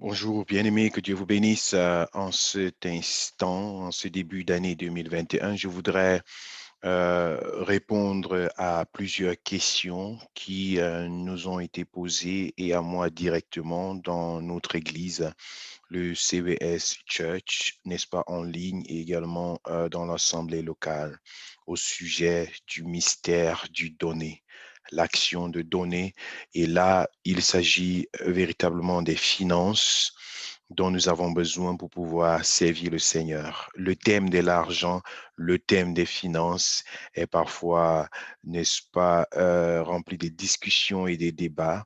Bonjour, bien-aimés, que Dieu vous bénisse en cet instant, en ce début d'année 2021. Je voudrais répondre à plusieurs questions qui nous ont été posées et à moi directement dans notre Église, le CVS Church, n'est-ce pas, en ligne et également dans l'Assemblée locale, au sujet du mystère du donner, l'action de donner. Et là, il s'agit véritablement des finances dont nous avons besoin pour pouvoir servir le Seigneur. Le thème de l'argent, le thème des finances est parfois, n'est-ce pas, rempli de discussions et des débats,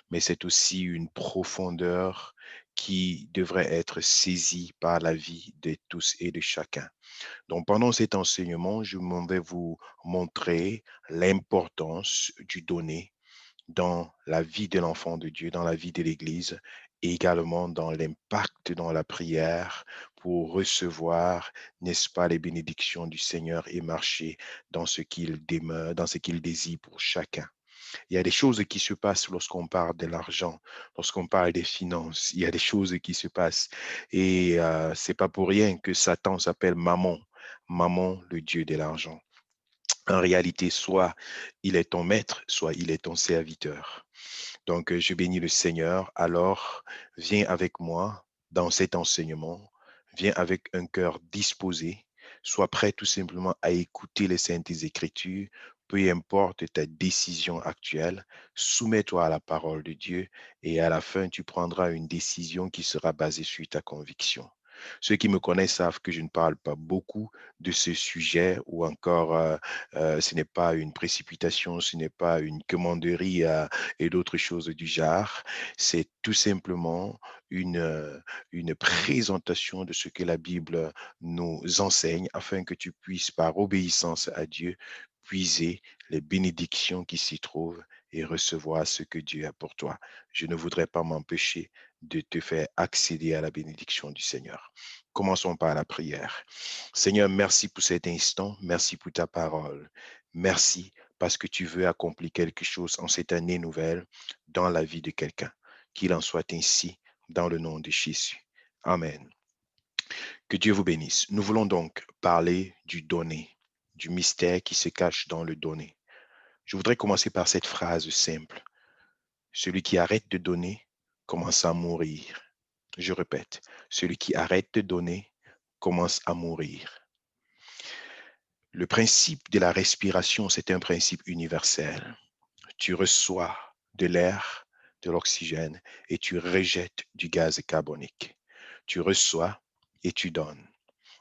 mais c'est aussi une profondeur qui devrait être saisie par la vie de tous et de chacun. Donc, pendant cet enseignement, je m'en vais vous montrer l'importance du donner dans la vie de l'enfant de Dieu, dans la vie de l'Église, et également dans l'impact dans la prière pour recevoir, n'est-ce pas, les bénédictions du Seigneur et marcher dans ce qu'il demeure, dans ce qu'il désire pour chacun. Il y a des choses qui se passent lorsqu'on parle de l'argent, lorsqu'on parle des finances. Il y a des choses qui se passent. Et c'est pas pour rien que Satan s'appelle Mammon. Mammon, le dieu de l'argent. En réalité, soit il est ton maître, soit il est ton serviteur. Donc, je bénis le Seigneur. Alors, viens avec moi dans cet enseignement. Viens avec un cœur disposé. Sois prêt tout simplement à écouter les Saintes Écritures. Peu importe ta décision actuelle, soumets-toi à la parole de Dieu et à la fin, tu prendras une décision qui sera basée sur ta conviction. Ceux qui me connaissent savent que je ne parle pas beaucoup de ce sujet ou encore ce n'est pas une précipitation, ce n'est pas une commanderie et d'autres choses du genre. C'est tout simplement une présentation de ce que la Bible nous enseigne afin que tu puisses, par obéissance à Dieu, puiser les bénédictions qui s'y trouvent et recevoir ce que Dieu a pour toi. Je ne voudrais pas m'empêcher de te faire accéder à la bénédiction du Seigneur. Commençons par la prière. Seigneur, merci pour cet instant. Merci pour ta parole. Merci parce que tu veux accomplir quelque chose en cette année nouvelle dans la vie de quelqu'un. Qu'il en soit ainsi dans le nom de Jésus. Amen. Que Dieu vous bénisse. Nous voulons donc parler du donner, du mystère qui se cache dans le donner. Je voudrais commencer par cette phrase simple. Celui qui arrête de donner commence à mourir. Je répète, celui qui arrête de donner commence à mourir. Le principe de la respiration, c'est un principe universel. Tu reçois de l'air, de l'oxygène et tu rejettes du gaz carbonique. Tu reçois et tu donnes.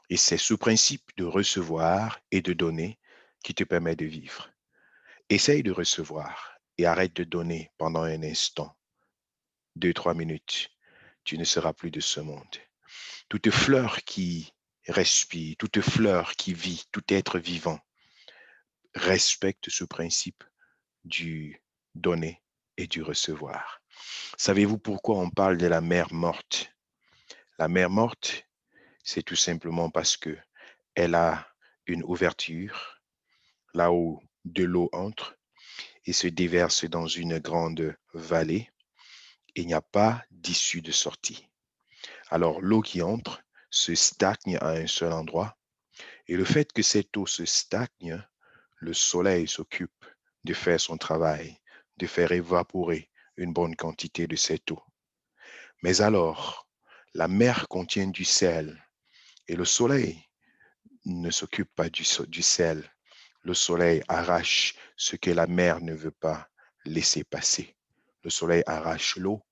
Et c'est ce principe de recevoir et de donner qui te permet de vivre. Essaye de recevoir et arrête de donner pendant un instant, 2, 3 minutes. Tu ne seras plus de ce monde. Toute fleur qui respire, toute fleur qui vit, tout être vivant respecte ce principe du donner et du recevoir. Savez-vous pourquoi on parle de la mer morte? La mer morte, c'est tout simplement parce que elle a une ouverture là où de l'eau entre et se déverse dans une grande vallée. Il n'y a pas d'issue de sortie. Alors l'eau qui entre se stagne à un seul endroit et le fait que cette eau se stagne, le soleil s'occupe de faire son travail, de faire évaporer une bonne quantité de cette eau. Mais alors, la mer contient du sel et le soleil ne s'occupe pas du sel. Le soleil arrache ce que la mer ne veut pas laisser passer. Le soleil arrache l'eau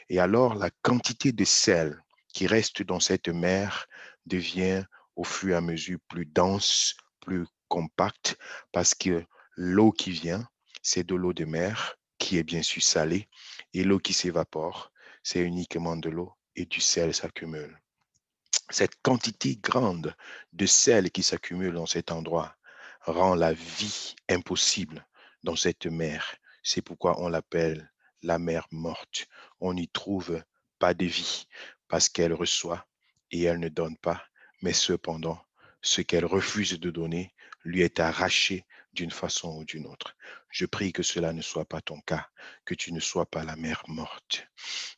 et alors la quantité de sel qui reste dans cette mer devient au fur et à mesure plus dense, plus compacte parce que l'eau qui vient, c'est de l'eau de mer qui est bien sûr salée et l'eau qui s'évapore, c'est uniquement de l'eau et du sel s'accumule. Cette quantité grande de sel qui s'accumule dans cet endroit rend la vie impossible dans cette mer. C'est pourquoi on l'appelle la mer morte. On n'y trouve pas de vie parce qu'elle reçoit et elle ne donne pas. Mais cependant, ce qu'elle refuse de donner lui est arraché d'une façon ou d'une autre. Je prie que cela ne soit pas ton cas, que tu ne sois pas la mère morte.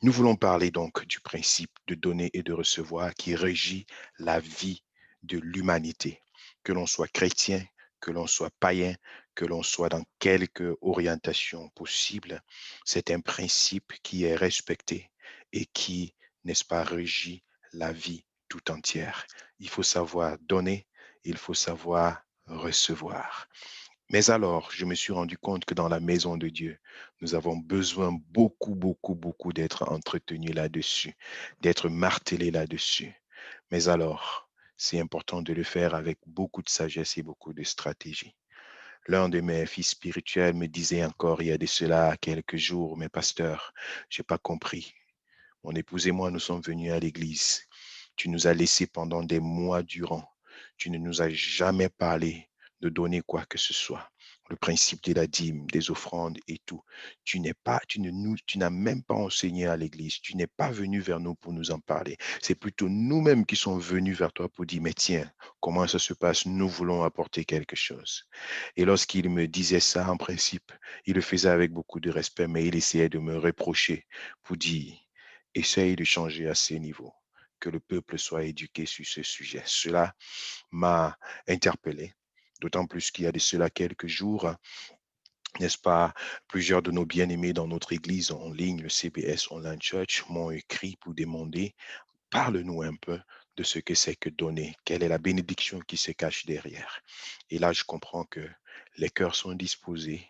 Nous voulons parler donc du principe de donner et de recevoir qui régit la vie de l'humanité, que l'on soit chrétien, que l'on soit païen, que l'on soit dans quelque orientation possible. C'est un principe qui est respecté et qui, n'est-ce pas, régit la vie tout entière. Il faut savoir donner, il faut savoir recevoir. Mais alors, je me suis rendu compte que dans la maison de Dieu, nous avons besoin beaucoup d'être entretenus là-dessus, d'être martelés là-dessus. Mais alors, c'est important de le faire avec beaucoup de sagesse et beaucoup de stratégie. L'un de mes fils spirituels me disait encore il y a de cela quelques jours, mais pasteur, j'ai pas compris. Mon épouse et moi, nous sommes venus à l'église. Tu nous as laissés pendant des mois durant. Tu ne nous as jamais parlé de donner quoi que ce soit. Le principe de la dîme, des offrandes et tout. Tu n'as même pas enseigné à l'église. Tu n'es pas venu vers nous pour nous en parler. C'est plutôt nous-mêmes qui sommes venus vers toi pour dire, mais tiens, comment ça se passe? Nous voulons apporter quelque chose. Et lorsqu'il me disait ça, en principe, il le faisait avec beaucoup de respect, mais il essayait de me reprocher pour dire, essaye de changer à ce niveau, que le peuple soit éduqué sur ce sujet. Cela m'a interpellé, d'autant plus qu'il y a de cela quelques jours, n'est-ce pas, plusieurs de nos bien-aimés dans notre église en ligne, le CBS Online Church, m'ont écrit pour demander, parle-nous un peu de ce que c'est que donner, quelle est la bénédiction qui se cache derrière. Et là, je comprends que les cœurs sont disposés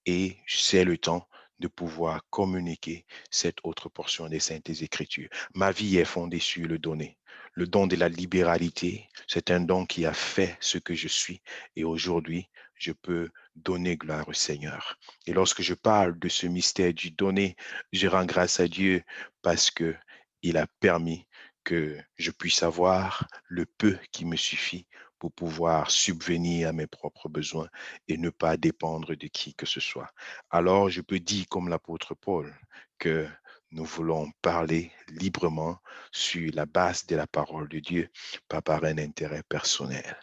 et c'est le temps de pouvoir communiquer cette autre portion des Saintes Écritures. Ma vie est fondée sur le donner. Le don de la libéralité, c'est un don qui a fait ce que je suis et aujourd'hui, je peux donner gloire au Seigneur. Et lorsque je parle de ce mystère du donner, je rends grâce à Dieu parce que il a permis que je puisse avoir le peu qui me suffit pour pouvoir subvenir à mes propres besoins et ne pas dépendre de qui que ce soit. Alors, je peux dire comme l'apôtre Paul que nous voulons parler librement sur la base de la parole de Dieu, pas par un intérêt personnel.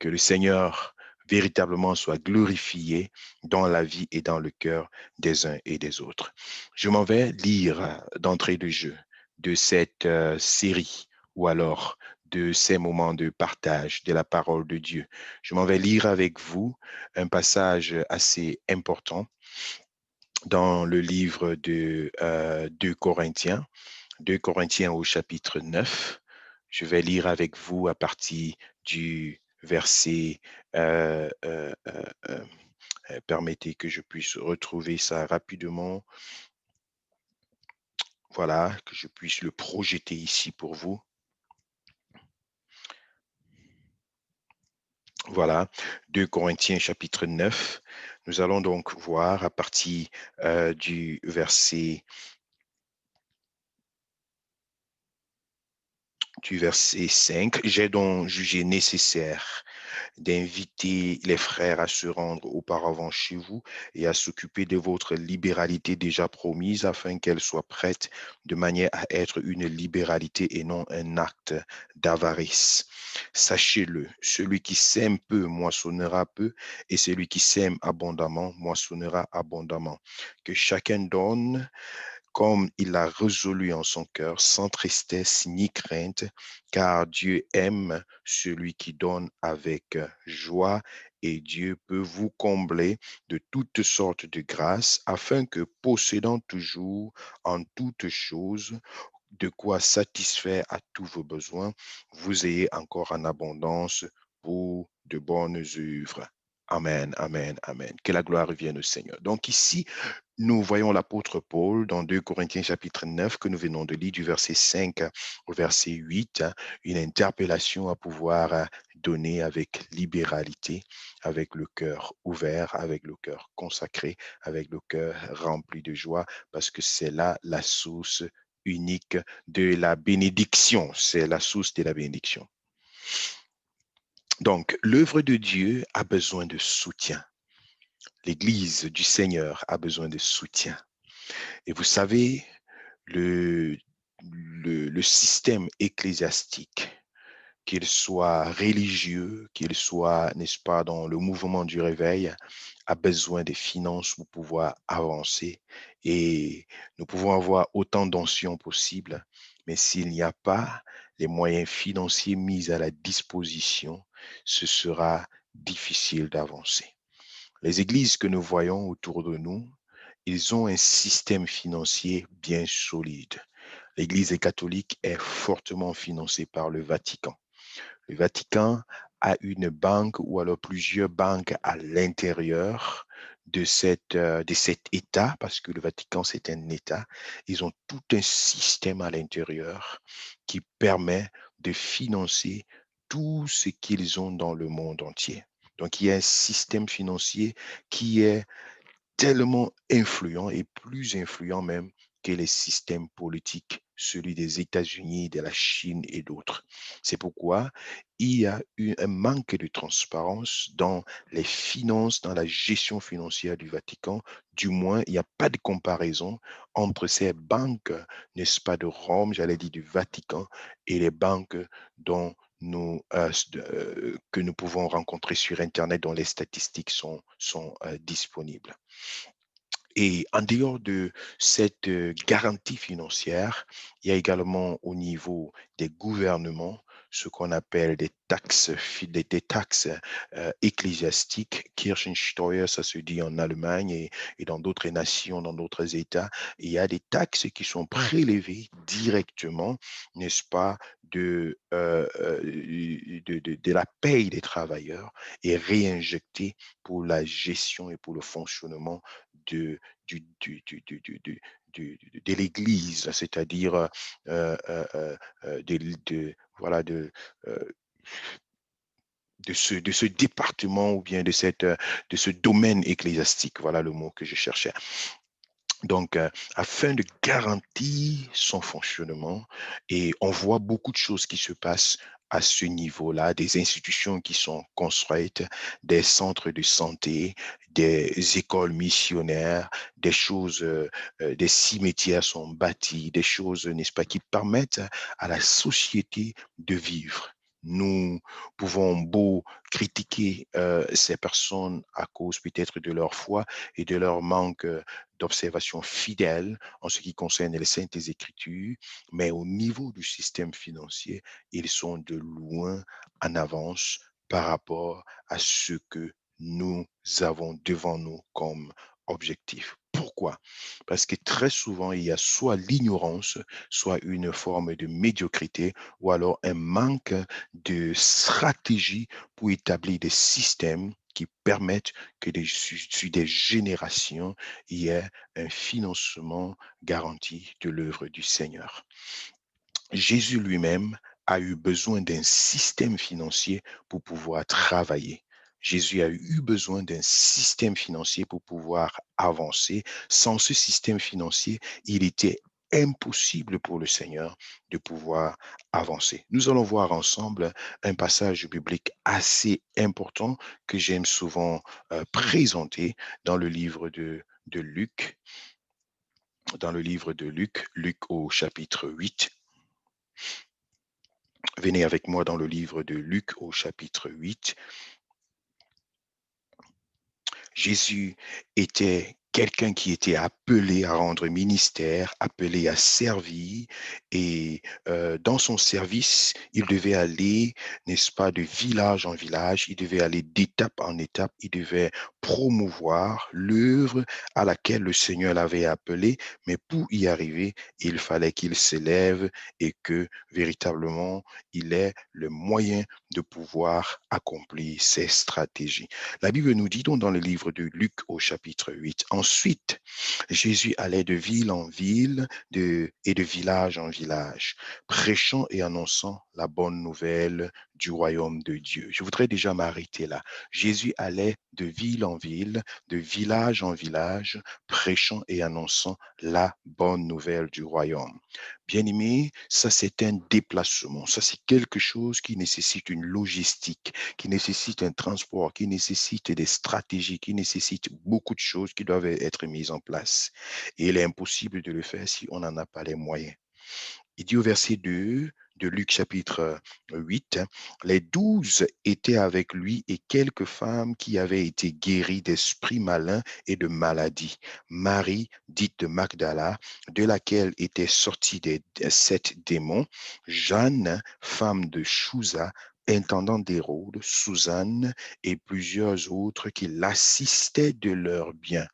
Que le Seigneur véritablement soit glorifié dans la vie et dans le cœur des uns et des autres. Je m'en vais lire d'entrée de jeu de cette série ou alors de ces moments de partage de la parole de Dieu. Je m'en vais lire avec vous un passage assez important dans le livre de 2 Corinthiens, 2 Corinthiens au chapitre 9. Je vais lire avec vous à partir du verset, permettez que je puisse retrouver ça rapidement. Voilà, que je puisse le projeter ici pour vous. Voilà, 2 Corinthiens chapitre 9. Nous allons donc voir à partir du verset 5. J'ai donc jugé nécessaire d'inviter les frères à se rendre auparavant chez vous et à s'occuper de votre libéralité déjà promise afin qu'elle soit prête de manière à être une libéralité et non un acte d'avarice. Sachez-le, celui qui sème peu moissonnera peu et celui qui sème abondamment moissonnera abondamment. Que chacun donne comme il l'a résolu en son cœur, sans tristesse ni crainte, car Dieu aime celui qui donne avec joie et Dieu peut vous combler de toutes sortes de grâces afin que, possédant toujours en toutes choses de quoi satisfaire à tous vos besoins, vous ayez encore en abondance pour de bonnes œuvres. Amen, amen, amen. Que la gloire revienne au Seigneur. Donc ici, nous voyons l'apôtre Paul dans 2 Corinthiens chapitre 9 que nous venons de lire du verset 5 au verset 8, une interpellation à pouvoir donner avec libéralité, avec le cœur ouvert, avec le cœur consacré, avec le cœur rempli de joie, parce que c'est là la source unique de la bénédiction. C'est la source de la bénédiction. Donc, l'œuvre de Dieu a besoin de soutien. L'Église du Seigneur a besoin de soutien. Et vous savez, le système ecclésiastique qu'il soit religieux, qu'il soit, n'est-ce pas, dans le mouvement du réveil, a besoin des finances pour pouvoir avancer. Et nous pouvons avoir autant d'onction possible, mais s'il n'y a pas les moyens financiers mis à la disposition, ce sera difficile d'avancer. Les églises que nous voyons autour de nous, ils ont un système financier bien solide. L'Église catholique est fortement financée par le Vatican. Le Vatican a une banque ou alors plusieurs banques à l'intérieur de cet État, parce que le Vatican, c'est un État. Ils ont tout un système à l'intérieur qui permet de financer tout ce qu'ils ont dans le monde entier. Donc, il y a un système financier qui est tellement influent et plus influent même que les systèmes politiques, celui des États-Unis, de la Chine et d'autres. C'est pourquoi il y a eu un manque de transparence dans les finances, dans la gestion financière du Vatican. Du moins, il n'y a pas de comparaison entre ces banques, n'est-ce pas, de Rome, j'allais dire du Vatican, et les banques dont que nous pouvons rencontrer sur Internet, dont les statistiques sont disponibles. Et en dehors de cette garantie financière, il y a également au niveau des gouvernements ce qu'on appelle des taxes ecclésiastiques, Kirchensteuer, ça se dit en Allemagne et dans d'autres nations, dans d'autres États. Il y a des taxes qui sont prélevées directement, n'est-ce pas, de la paye des travailleurs et réinjectées pour la gestion et pour le fonctionnement de de l'Église, c'est-à-dire voilà, euh, de ce département ou bien de ce domaine ecclésiastique. Voilà le mot que je cherchais. Donc, afin de garantir son fonctionnement, et on voit beaucoup de choses qui se passent à ce niveau-là, des institutions qui sont construites, des centres de santé, des écoles missionnaires, des choses, des cimetières sont bâtis, des choses, n'est-ce pas, qui permettent à la société de vivre. Nous pouvons beau critiquer ces personnes à cause peut-être de leur foi et de leur manque d'observation fidèle en ce qui concerne les Saintes Écritures, mais au niveau du système financier, ils sont de loin en avance par rapport à ce que nous avons devant nous comme objectif. Pourquoi? Parce que très souvent, il y a soit l'ignorance, soit une forme de médiocrité, ou alors un manque de stratégie pour établir des systèmes qui permettent que sur des générations, il y ait un financement garanti de l'œuvre du Seigneur. Jésus lui-même a eu besoin d'un système financier pour pouvoir travailler. Jésus a eu besoin d'un système financier pour pouvoir avancer. Sans ce système financier, il était impossible pour le Seigneur de pouvoir avancer. Nous allons voir ensemble un passage biblique assez important que j'aime souvent présenter dans le livre de Luc, dans le livre de Luc, Luc au chapitre 8. Venez avec moi dans le livre de Luc au chapitre 8. Jésus était quelqu'un qui était appelé à rendre ministère, appelé à servir, et dans son service, il devait aller, n'est-ce pas, de village en village, il devait aller d'étape en étape, il devait promouvoir l'œuvre à laquelle le Seigneur l'avait appelé, mais pour y arriver, il fallait qu'il s'élève et que véritablement, il ait le moyen de pouvoir accomplir ses stratégies. La Bible nous dit donc dans le livre de Luc au chapitre 8, ensuite, Jésus allait de ville en ville et de village en village, prêchant et annonçant la bonne nouvelle du royaume de Dieu. Je voudrais déjà m'arrêter là. Jésus allait de ville en ville, de village en village, prêchant et annonçant la bonne nouvelle du royaume. Bien-aimé, ça c'est un déplacement, ça c'est quelque chose qui nécessite une logistique, qui nécessite un transport, qui nécessite des stratégies, qui nécessite beaucoup de choses qui doivent être mises en place. Et il est impossible de le faire si on n'en a pas les moyens. Il dit au verset 2 de Luc chapitre 8, les 12 étaient avec lui et quelques femmes qui avaient été guéries d'esprits malins et de maladies. Marie, dite de Magdala, de laquelle étaient sortis des 7 démons, Jeanne, femme de Chouza, intendant d'Hérode, Suzanne et plusieurs autres qui l'assistaient de leurs biens.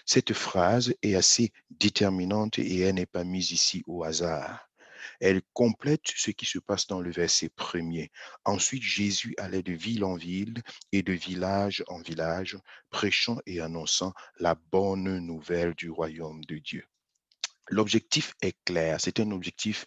Cette phrase est assez déterminante et elle n'est pas mise ici au hasard. Elle complète ce qui se passe dans le verset premier. Ensuite, Jésus allait de ville en ville et de village en village, prêchant et annonçant la bonne nouvelle du royaume de Dieu. L'objectif est clair, c'est un objectif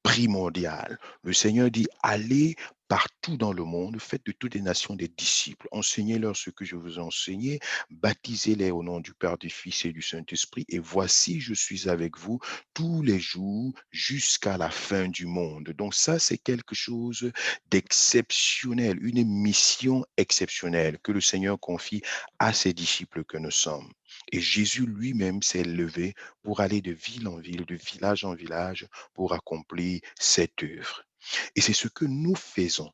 primordial. Le Seigneur dit, allez partout dans le monde, faites de toutes les nations des disciples, enseignez-leur ce que je vous ai enseigné, baptisez-les au nom du Père, du Fils et du Saint-Esprit, et voici, je suis avec vous tous les jours jusqu'à la fin du monde. Donc ça, c'est quelque chose d'exceptionnel, une mission exceptionnelle que le Seigneur confie à ses disciples que nous sommes. Et Jésus lui-même s'est levé pour aller de ville en ville, de village en village, pour accomplir cette œuvre. Et c'est ce que nous faisons.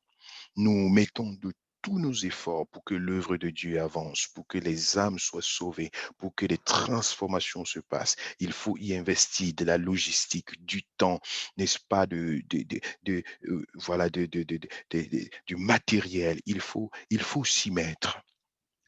Nous mettons de tous nos efforts pour que l'œuvre de Dieu avance, pour que les âmes soient sauvées, pour que les transformations se passent. Il faut y investir de la logistique, du temps, n'est-ce pas, voilà, du matériel. Il faut s'y mettre.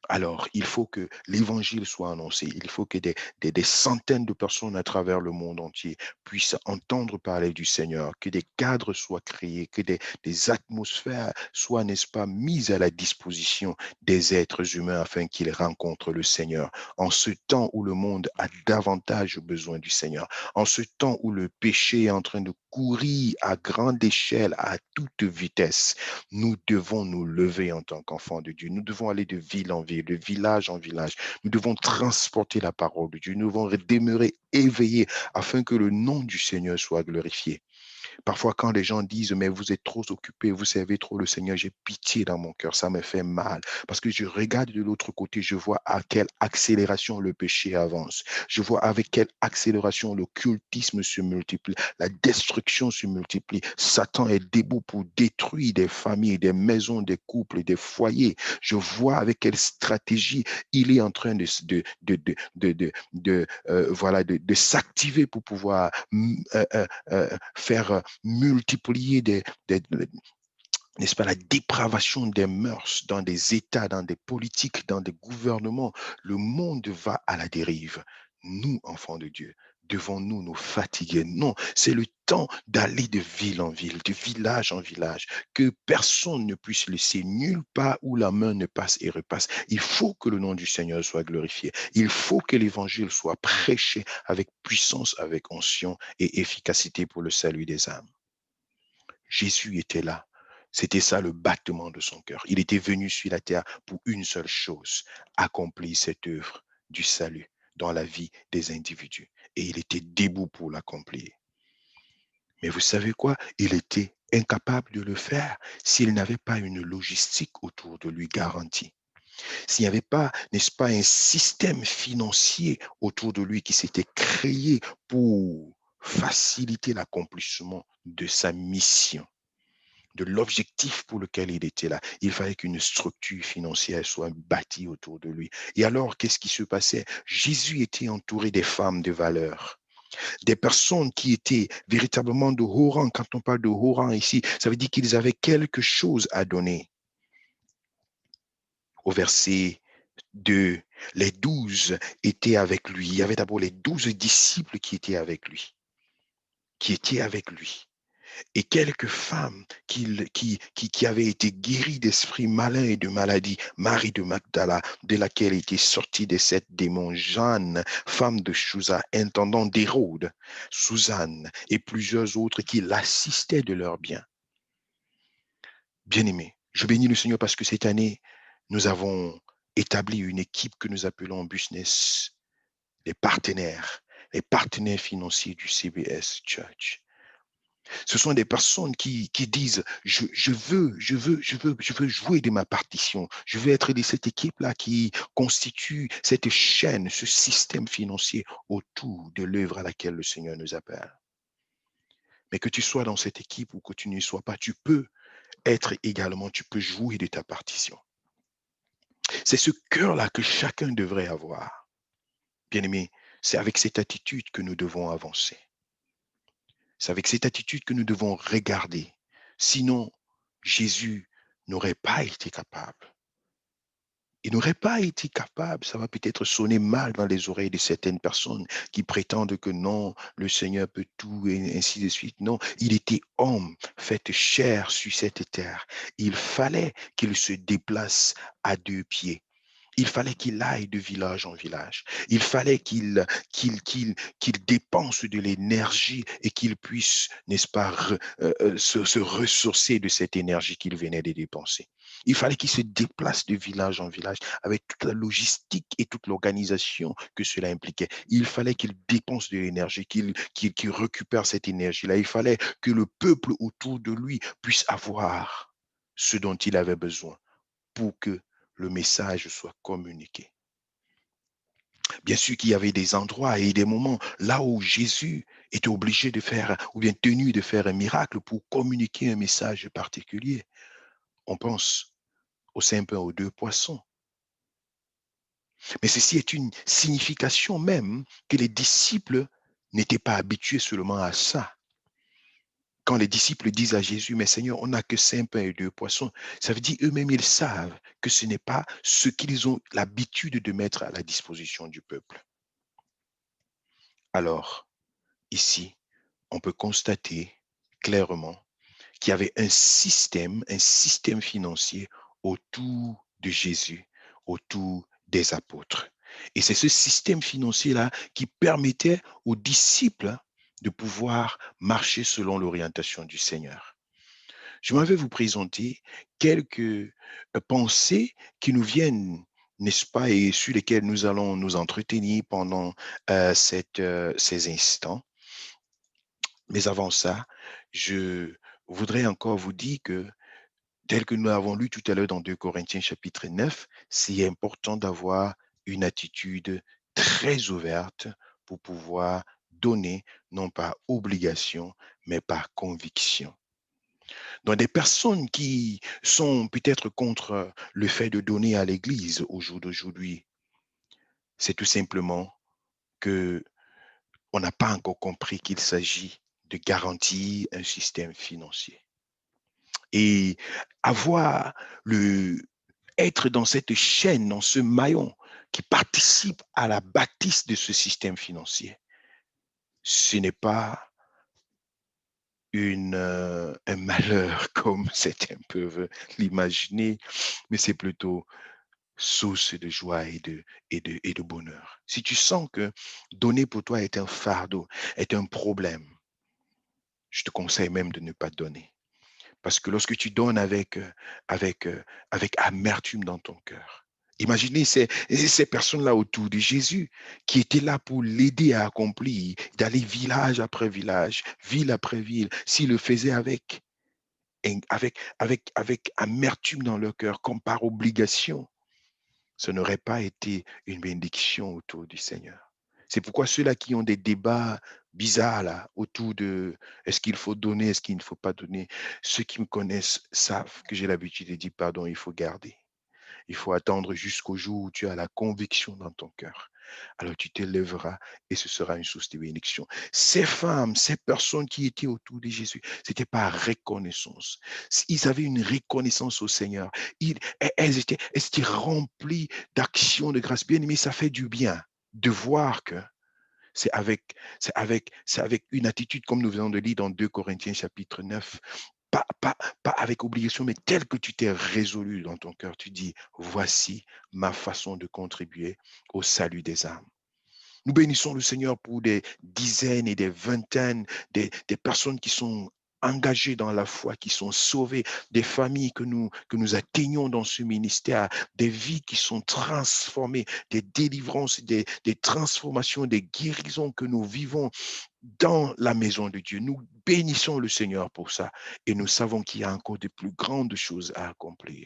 Alors, il faut que l'évangile soit annoncé. Il faut que des centaines de personnes à travers le monde entier puissent entendre parler du Seigneur, que des cadres soient créés, que des atmosphères soient, n'est-ce pas, mises à la disposition des êtres humains afin qu'ils rencontrent le Seigneur. En ce temps où le monde a davantage besoin du Seigneur, en ce temps où le péché est en train de courir à grande échelle, à toute vitesse, nous devons nous lever en tant qu'enfants de Dieu. Nous devons aller de ville en ville, de village en village. Nous devons transporter la parole de Dieu. Nous devons demeurer éveillés afin que le nom du Seigneur soit glorifié. Parfois, quand les gens disent, mais vous êtes trop occupés, vous servez trop le Seigneur, j'ai pitié dans mon cœur, ça me fait mal. Parce que je regarde de l'autre côté, je vois à quelle accélération le péché avance. Je vois avec quelle accélération le cultisme se multiplie, la destruction se multiplie. Satan est debout pour détruire des familles, des maisons, des couples, des foyers. Je vois avec quelle stratégie il est en train voilà, de s'activer pour pouvoir faire multiplier n'est-ce pas, la dépravation des mœurs dans des États, dans des politiques, dans des gouvernements. Le monde va à la dérive. Nous, enfants de Dieu, devons-nous nous fatiguer? Non, c'est le temps d'aller de ville en ville, de village en village, que personne ne puisse laisser nulle part où la main ne passe et repasse. Il faut que le nom du Seigneur soit glorifié. Il faut que l'évangile soit prêché avec puissance, avec onction et efficacité pour le salut des âmes. Jésus était là. C'était ça le battement de son cœur. Il était venu sur la terre pour une seule chose, accomplir cette œuvre du salut dans la vie des individus. Et il était debout pour l'accomplir. Mais vous savez quoi? Il était incapable de le faire s'il n'avait pas une logistique autour de lui garantie. S'il n'y avait pas, n'est-ce pas, un système financier autour de lui qui s'était créé pour faciliter l'accomplissement de sa mission, de l'objectif pour lequel il était là. Il fallait qu'une structure financière soit bâtie autour de lui. Et alors, qu'est-ce qui se passait? Jésus était entouré des femmes de valeur, des personnes qui étaient véritablement de haut rang. Quand on parle de haut rang ici, ça veut dire qu'ils avaient quelque chose à donner. Au verset 2, les 12 étaient avec lui. Il y avait d'abord les 12 disciples qui étaient avec lui, et quelques femmes qui avaient été guéries d'esprits malins et de maladies. Marie de Magdala, de laquelle étaient sortis des 7 démons. Jeanne, femme de Chouza, intendant d'Hérode. Suzanne et plusieurs autres qui l'assistaient de leurs biens. Bien-aimés, je bénis le Seigneur parce que cette année, nous avons établi une équipe que nous appelons Business, les partenaires financiers du CBS Church. Ce sont des personnes qui disent, je veux jouer de ma partition. Je veux être de cette équipe-là qui constitue cette chaîne, ce système financier autour de l'œuvre à laquelle le Seigneur nous appelle. Mais que tu sois dans cette équipe ou que tu n'y sois pas, tu peux être également, tu peux jouer de ta partition. C'est ce cœur-là que chacun devrait avoir. Bien-aimé, c'est avec cette attitude que nous devons avancer. C'est avec cette attitude que nous devons regarder. Sinon, Jésus n'aurait pas été capable. Il n'aurait pas été capable, ça va peut-être sonner mal dans les oreilles de certaines personnes qui prétendent que non, le Seigneur peut tout et ainsi de suite. Non, il était homme, fait chair sur cette terre. Il fallait qu'il se déplace à deux pieds. Il fallait qu'il aille de village en village. Il fallait qu'il dépense de l'énergie et qu'il puisse, n'est-ce pas, se ressourcer de cette énergie qu'il venait de dépenser. Il fallait qu'il se déplace de village en village avec toute la logistique et toute l'organisation que cela impliquait. Il fallait qu'il dépense de l'énergie, qu'il récupère cette énergie-là. Il fallait que le peuple autour de lui puisse avoir ce dont il avait besoin pour que le message soit communiqué. Bien sûr qu'il y avait des endroits et des moments là où Jésus était obligé de faire, ou bien tenu de faire un miracle pour communiquer un message particulier. On pense aux 5 pains, aux 2 poissons. Mais ceci est une signification même que les disciples n'étaient pas habitués seulement à ça. Quand les disciples disent à Jésus, mais Seigneur, on n'a que 5 pains et 2 poissons, ça veut dire eux-mêmes, ils savent que ce n'est pas ce qu'ils ont l'habitude de mettre à la disposition du peuple. Alors, ici, on peut constater clairement qu'il y avait un système financier autour de Jésus, autour des apôtres. Et c'est ce système financier-là qui permettait aux disciples de pouvoir marcher selon l'orientation du Seigneur. Je m'avais vous présenter quelques pensées qui nous viennent, n'est-ce pas, et sur lesquelles nous allons nous entretenir pendant ces instants. Mais avant ça, je voudrais encore vous dire que, tel que nous l'avons lu tout à l'heure dans 2 Corinthiens chapitre 9, c'est important d'avoir une attitude très ouverte pour pouvoir donner, non pas obligation, mais par conviction. Donc des personnes qui sont peut-être contre le fait de donner à l'Église au jour d'aujourd'hui, c'est tout simplement que on n'a pas encore compris qu'il s'agit de garantir un système financier. Et avoir le être dans cette chaîne, dans ce maillon qui participe à la bâtisse de ce système financier, ce n'est pas un malheur comme certains peuvent l'imaginer, mais c'est plutôt source de joie et de bonheur. Si tu sens que donner pour toi est un fardeau, est un problème, je te conseille même de ne pas donner. Parce que lorsque tu donnes avec, avec amertume dans ton cœur, imaginez ces personnes-là autour de Jésus qui étaient là pour l'aider à accomplir, d'aller village après village, ville après ville, s'ils le faisaient avec amertume dans leur cœur, comme par obligation, ce n'aurait pas été une bénédiction autour du Seigneur. C'est pourquoi ceux-là qui ont des débats bizarres là, autour de est-ce qu'il faut donner, est-ce qu'il ne faut pas donner, ceux qui me connaissent savent que j'ai l'habitude de dire pardon, il faut garder. Il faut attendre jusqu'au jour où tu as la conviction dans ton cœur. Alors tu te lèveras et ce sera une source de bénédiction. Ces femmes, ces personnes qui étaient autour de Jésus, c'était par reconnaissance. Ils avaient une reconnaissance au Seigneur. Elles étaient remplies d'actions de grâce. Bien aimé, ça fait du bien de voir que c'est avec une attitude, comme nous venons de lire dans 2 Corinthiens chapitre 9, pas avec obligation, mais tel que tu t'es résolu dans ton cœur, tu dis, voici ma façon de contribuer au salut des âmes. Nous bénissons le Seigneur pour des dizaines et des vingtaines des personnes qui sont engagées dans la foi, qui sont sauvées, des familles que nous atteignons dans ce ministère, des vies qui sont transformées, des délivrances, des transformations, des guérisons que nous vivons dans la maison de Dieu. Nous bénissons le Seigneur pour ça et nous savons qu'il y a encore de plus grandes choses à accomplir.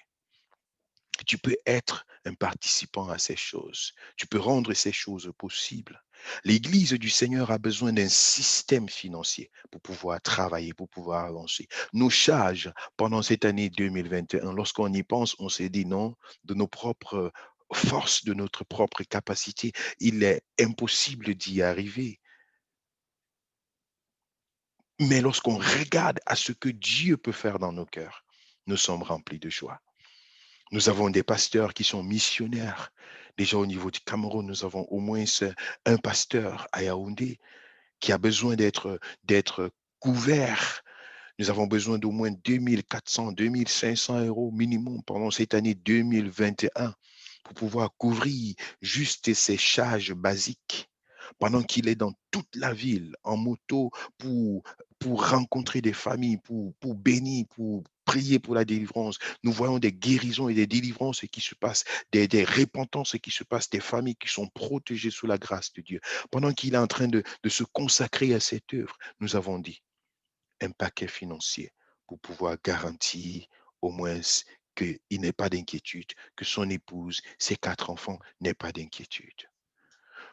Tu peux être un participant à ces choses. Tu peux rendre ces choses possibles. L'Église du Seigneur a besoin d'un système financier pour pouvoir travailler, pour pouvoir avancer. Nos charges pendant cette année 2021, lorsqu'on y pense, on s'est dit non, de nos propres forces, de notre propre capacité, il est impossible d'y arriver. Mais lorsqu'on regarde à ce que Dieu peut faire dans nos cœurs, nous sommes remplis de joie. Nous avons des pasteurs qui sont missionnaires. Déjà au niveau du Cameroun, nous avons au moins un pasteur à Yaoundé qui a besoin d'être couvert. Nous avons besoin d'au moins 2400, 2500 euros minimum pendant cette année 2021 pour pouvoir couvrir juste ces charges basiques pendant qu'il est dans toute la ville en moto pour, pour rencontrer des familles, pour bénir, pour prier pour la délivrance. Nous voyons des guérisons et des délivrances qui se passent, des repentances qui se passent, des familles qui sont protégées sous la grâce de Dieu. Pendant qu'il est en train de se consacrer à cette œuvre, nous avons dit un paquet financier pour pouvoir garantir au moins qu'il n'ait pas d'inquiétude, que son épouse, ses 4 enfants n'aient pas d'inquiétude.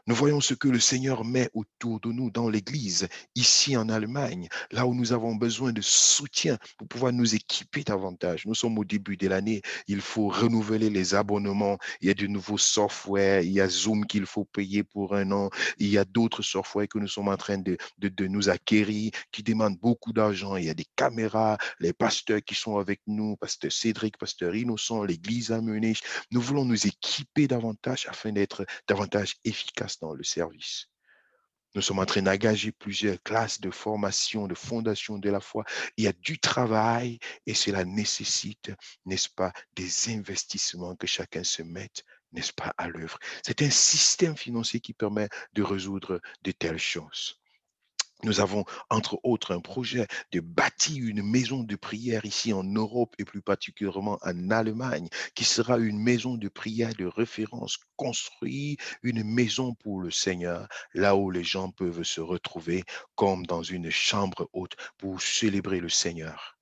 Nous voyons ce que le Seigneur met autour de nous dans l'Église, ici en Allemagne, là où nous avons besoin de soutien pour pouvoir nous équiper davantage. Nous sommes au début de l'année, il faut renouveler les abonnements, il y a de nouveaux softwares, il y a Zoom qu'il faut payer pour 1 an, il y a d'autres softwares que nous sommes en train de nous acquérir, qui demandent beaucoup d'argent, il y a des caméras, les pasteurs qui sont avec nous, pasteur Cédric, pasteur Innocent, l'Église à Munich, nous voulons nous équiper davantage afin d'être davantage efficaces dans le service. Nous sommes en train d'engager plusieurs classes de formation, de fondation de la foi. Il y a du travail et cela nécessite, n'est-ce pas, des investissements que chacun se mette, n'est-ce pas, à l'œuvre. C'est un système financier qui permet de résoudre de telles choses. Nous avons, entre autres, un projet de bâtir une maison de prière ici en Europe et plus particulièrement en Allemagne, qui sera une maison de prière de référence, construire une maison pour le Seigneur, là où les gens peuvent se retrouver comme dans une chambre haute pour célébrer le Seigneur.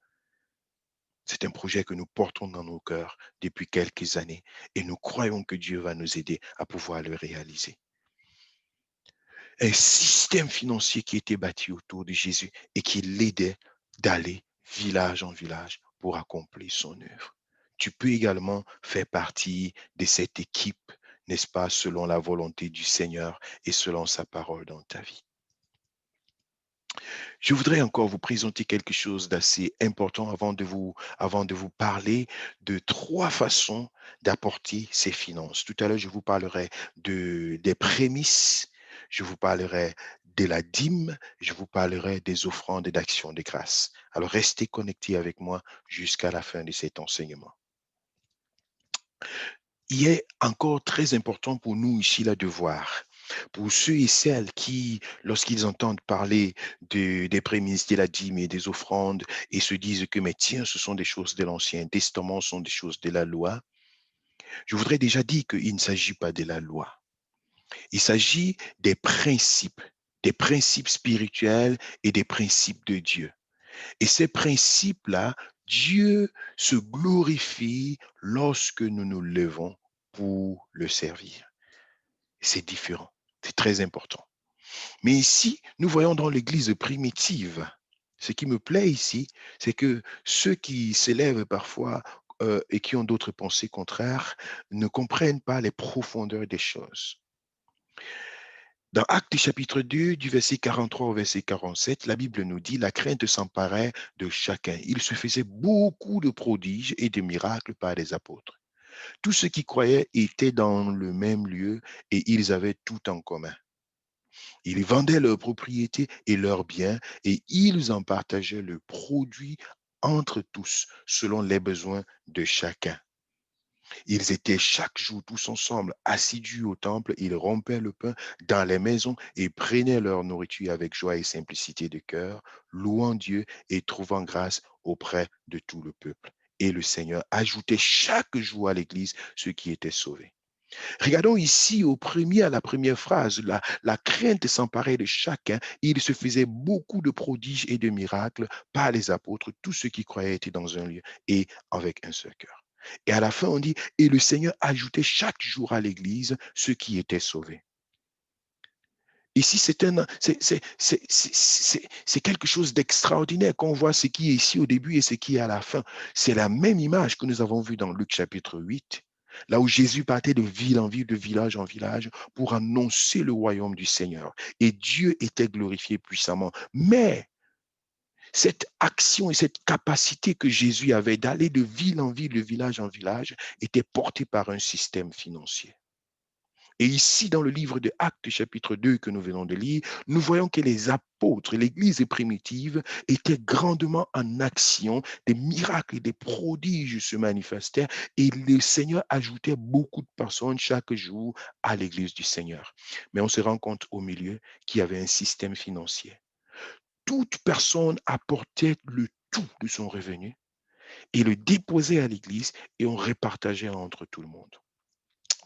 C'est un projet que nous portons dans nos cœurs depuis quelques années et nous croyons que Dieu va nous aider à pouvoir le réaliser. Un système financier qui était bâti autour de Jésus et qui l'aidait d'aller village en village pour accomplir son œuvre. Tu peux également faire partie de cette équipe, n'est-ce pas, selon la volonté du Seigneur et selon sa parole dans ta vie. Je voudrais encore vous présenter quelque chose d'assez important avant de vous parler de 3 façons d'apporter ces finances. Tout à l'heure, je vous parlerai des prémices, je vous parlerai de la dîme, je vous parlerai des offrandes et d'actions de grâce. Alors, restez connectés avec moi jusqu'à la fin de cet enseignement. Il est encore très important pour nous ici là de voir, pour ceux et celles qui, lorsqu'ils entendent parler des prémices, de la dîme et des offrandes, et se disent que, mais tiens, ce sont des choses de l'Ancien Testament, ce sont des choses de la loi, je voudrais déjà dire qu'il ne s'agit pas de la loi. Il s'agit des principes spirituels et des principes de Dieu. Et ces principes-là, Dieu se glorifie lorsque nous nous levons pour le servir. C'est différent, c'est très important. Mais ici, nous voyons dans l'Église primitive, ce qui me plaît ici, c'est que ceux qui s'élèvent parfois et qui ont d'autres pensées contraires ne comprennent pas les profondeurs des choses. Dans Actes chapitre 2, du verset 43 au verset 47, la Bible nous dit, la crainte s'emparait de chacun. Il se faisait beaucoup de prodiges et de miracles par les apôtres. Tous ceux qui croyaient étaient dans le même lieu et ils avaient tout en commun. Ils vendaient leurs propriétés et leurs biens et ils en partageaient le produit entre tous selon les besoins de chacun. Ils étaient chaque jour tous ensemble, assidus au temple, ils rompaient le pain dans les maisons et prenaient leur nourriture avec joie et simplicité de cœur, louant Dieu et trouvant grâce auprès de tout le peuple. Et le Seigneur ajoutait chaque jour à l'Église ceux qui étaient sauvés. Regardons ici à la première phrase, la crainte s'emparait de chacun. Il se faisait beaucoup de prodiges et de miracles par les apôtres. Tous ceux qui croyaient étaient dans un lieu et avec un seul cœur. Et à la fin, on dit, et le Seigneur ajoutait chaque jour à l'Église ceux qui étaient sauvés. Ici, c'est quelque chose d'extraordinaire quand on voit ce qui est ici au début et ce qui est à la fin. C'est la même image que nous avons vue dans Luc chapitre 8, là où Jésus partait de ville en ville, de village en village, pour annoncer le royaume du Seigneur. Et Dieu était glorifié puissamment. Mais cette action et cette capacité que Jésus avait d'aller de ville en ville, de village en village, était portée par un système financier. Et ici, dans le livre de Actes, chapitre 2 que nous venons de lire, nous voyons que les apôtres, l'Église primitive, étaient grandement en action. Des miracles et des prodiges se manifestèrent et le Seigneur ajoutait beaucoup de personnes chaque jour à l'Église du Seigneur. Mais on se rend compte au milieu qu'il y avait un système financier. Toute personne apportait le tout de son revenu et le déposait à l'Église et on répartageait entre tout le monde.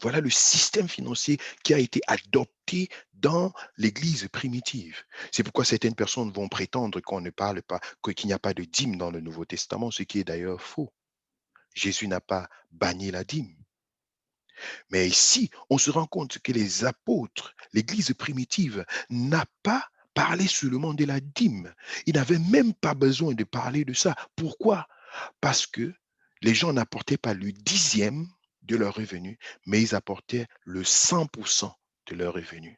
Voilà le système financier qui a été adopté dans l'Église primitive. C'est pourquoi certaines personnes vont prétendre qu'on ne parle pas, qu'il n'y a pas de dîme dans le Nouveau Testament, ce qui est d'ailleurs faux. Jésus n'a pas banni la dîme. Mais ici, on se rend compte que les apôtres, l'Église primitive, n'a pas parlé seulement de la dîme. Ils n'avaient même pas besoin de parler de ça. Pourquoi? Parce que les gens n'apportaient pas le dixième de leur revenu, mais ils apportaient le 100% de leur revenu.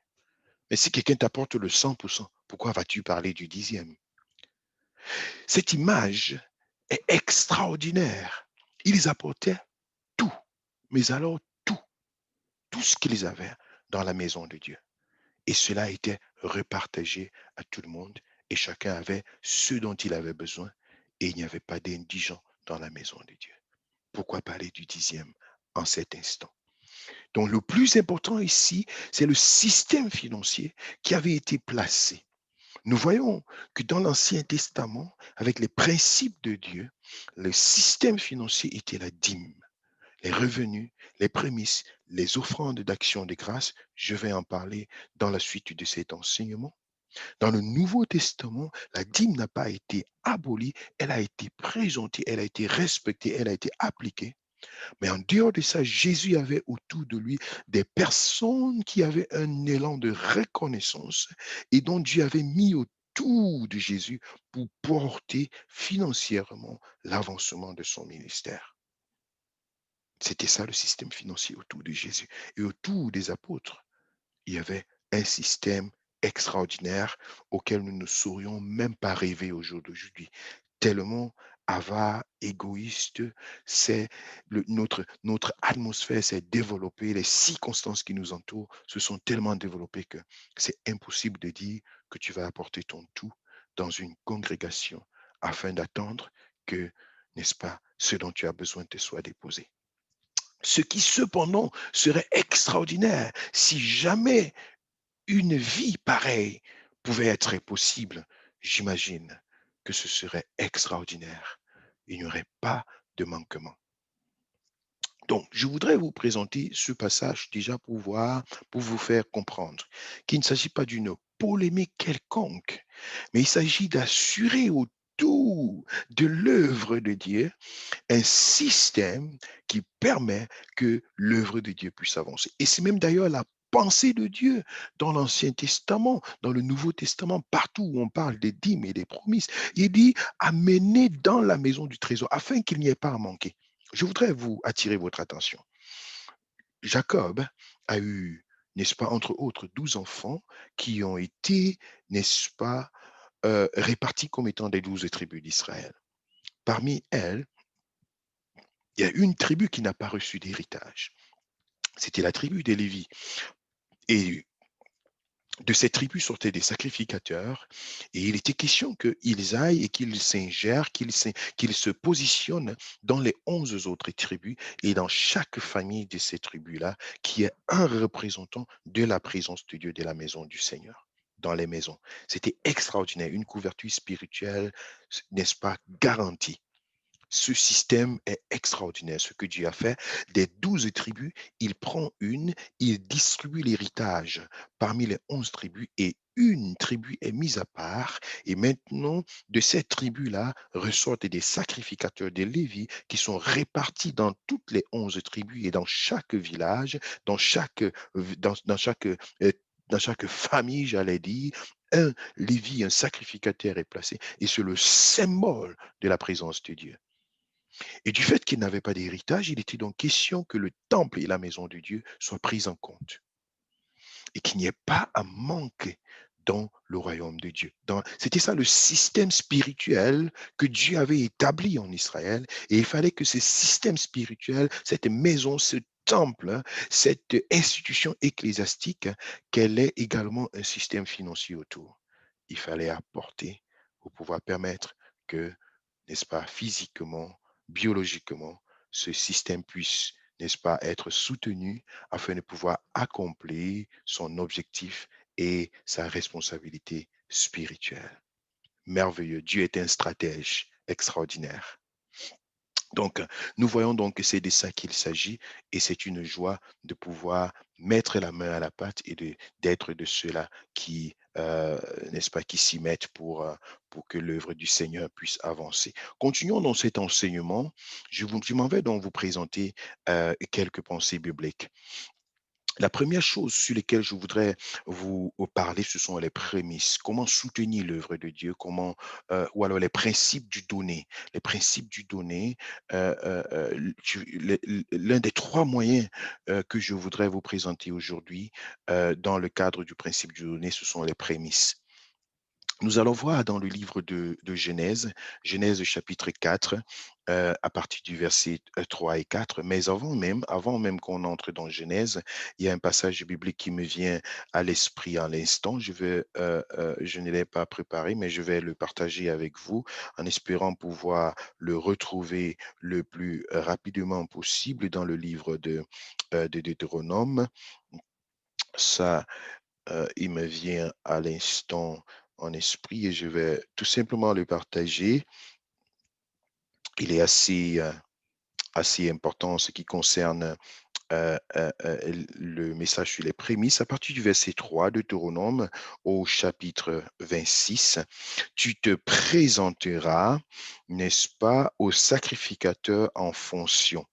Mais si quelqu'un t'apporte le 100%, pourquoi vas-tu parler du dixième? Cette image est extraordinaire. Ils apportaient tout, mais alors tout ce qu'ils avaient dans la maison de Dieu. Et cela était repartagé à tout le monde et chacun avait ce dont il avait besoin et il n'y avait pas d'indigents dans la maison de Dieu. Pourquoi parler du dixième en cet instant? Donc le plus important ici, c'est le système financier qui avait été placé. Nous voyons que dans l'Ancien Testament, avec les principes de Dieu, le système financier était la dîme, les revenus, les prémices, les offrandes d'action de grâce. Je vais en parler dans la suite de cet enseignement. Dans le Nouveau Testament, la dîme n'a pas été abolie, elle a été présentée, elle a été respectée, elle a été appliquée. Mais en dehors de ça, Jésus avait autour de lui des personnes qui avaient un élan de reconnaissance et dont Dieu avait mis autour de Jésus pour porter financièrement l'avancement de son ministère. C'était ça le système financier autour de Jésus. Et autour des apôtres, il y avait un système extraordinaire auquel nous ne saurions même pas rêver au jour d'aujourd'hui. Tellement avare, égoïste, notre atmosphère s'est développée, les circonstances qui nous entourent se sont tellement développées que c'est impossible de dire que tu vas apporter ton tout dans une congrégation afin d'attendre que, n'est-ce pas, ce dont tu as besoin te soit déposé. Ce qui cependant serait extraordinaire si jamais une vie pareille pouvait être possible, j'imagine que ce serait extraordinaire. Il n'y aurait pas de manquement. Donc, je voudrais vous présenter ce passage déjà pour vous faire comprendre qu'il ne s'agit pas d'une polémique quelconque, mais il s'agit d'assurer autour de l'œuvre de Dieu un système qui permet que l'œuvre de Dieu puisse avancer. Et c'est même d'ailleurs la pensée de Dieu dans l'Ancien Testament, dans le Nouveau Testament, partout où on parle des dîmes et des promises. Il dit, amenez dans la maison du trésor afin qu'il n'y ait pas à manquer. Je voudrais vous attirer votre attention. Jacob a eu, n'est-ce pas, entre autres, 12 enfants qui ont été, n'est-ce pas, répartis comme étant des 12 tribus d'Israël. Parmi elles, il y a une tribu qui n'a pas reçu d'héritage. C'était la tribu des Lévis. Et de cette tribu sortaient des sacrificateurs. Et il était question qu'ils aillent et qu'ils s'ingèrent, qu'ils se positionnent dans les 11 autres tribus et dans chaque famille de ces tribus-là, qui est un représentant de la présence de Dieu de la maison du Seigneur dans les maisons. C'était extraordinaire, une couverture spirituelle, n'est-ce pas, garantie. Ce système est extraordinaire. Ce que Dieu a fait, des 12 tribus, il prend une, il distribue l'héritage parmi les 11 tribus et une tribu est mise à part. Et maintenant, de cette tribu-là ressortent des sacrificateurs des Lévis qui sont répartis dans toutes les 11 tribus et dans chaque village, dans chaque dans chaque famille, j'allais dire, un Lévi, un sacrificateur est placé. Et c'est le symbole de la présence de Dieu. Et du fait qu'il n'avait pas d'héritage, il était donc question que le temple et la maison de Dieu soient pris en compte et qu'il n'y ait pas à manquer dans le royaume de Dieu. C'était ça le système spirituel que Dieu avait établi en Israël. Et il fallait que ce système spirituel, cette maison, ce temple, hein, cette institution ecclésiastique, qu'elle ait également un système financier autour. Il fallait apporter pour pouvoir permettre que, n'est-ce pas, physiquement, biologiquement, ce système puisse, n'est-ce pas, être soutenu afin de pouvoir accomplir son objectif et sa responsabilité spirituelle. Merveilleux. Dieu est un stratège extraordinaire. Donc, nous voyons donc que c'est de ça qu'il s'agit et c'est une joie de pouvoir mettre la main à la pâte et d'être de ceux-là qui, n'est-ce pas, qui s'y mettent pour que l'œuvre du Seigneur puisse avancer. Continuons dans cet enseignement. Je m'en vais donc vous présenter quelques pensées bibliques. La première chose sur lesquelles je voudrais vous parler, ce sont les prémices. Comment soutenir l'œuvre de Dieu, ou alors les principes du donné. Les principes du donné, l'un des trois moyens que je voudrais vous présenter aujourd'hui dans le cadre du principe du donné, ce sont les prémices. Nous allons voir dans le livre de Genèse, Genèse chapitre 4, à partir du verset 3 et 4. Mais avant même qu'on entre dans Genèse, il y a un passage biblique qui me vient à l'esprit à l'instant. Je ne l'ai pas préparé, mais je vais le partager avec vous en espérant pouvoir le retrouver le plus rapidement possible dans le livre de Deutéronome. Ça, il me vient à l'instant en esprit et je vais tout simplement le partager. Il est assez important en ce qui concerne le message sur les prémices. À partir du verset 3 de Deutéronome au chapitre 26, tu te présenteras, n'est-ce pas, au sacrificateur en fonction.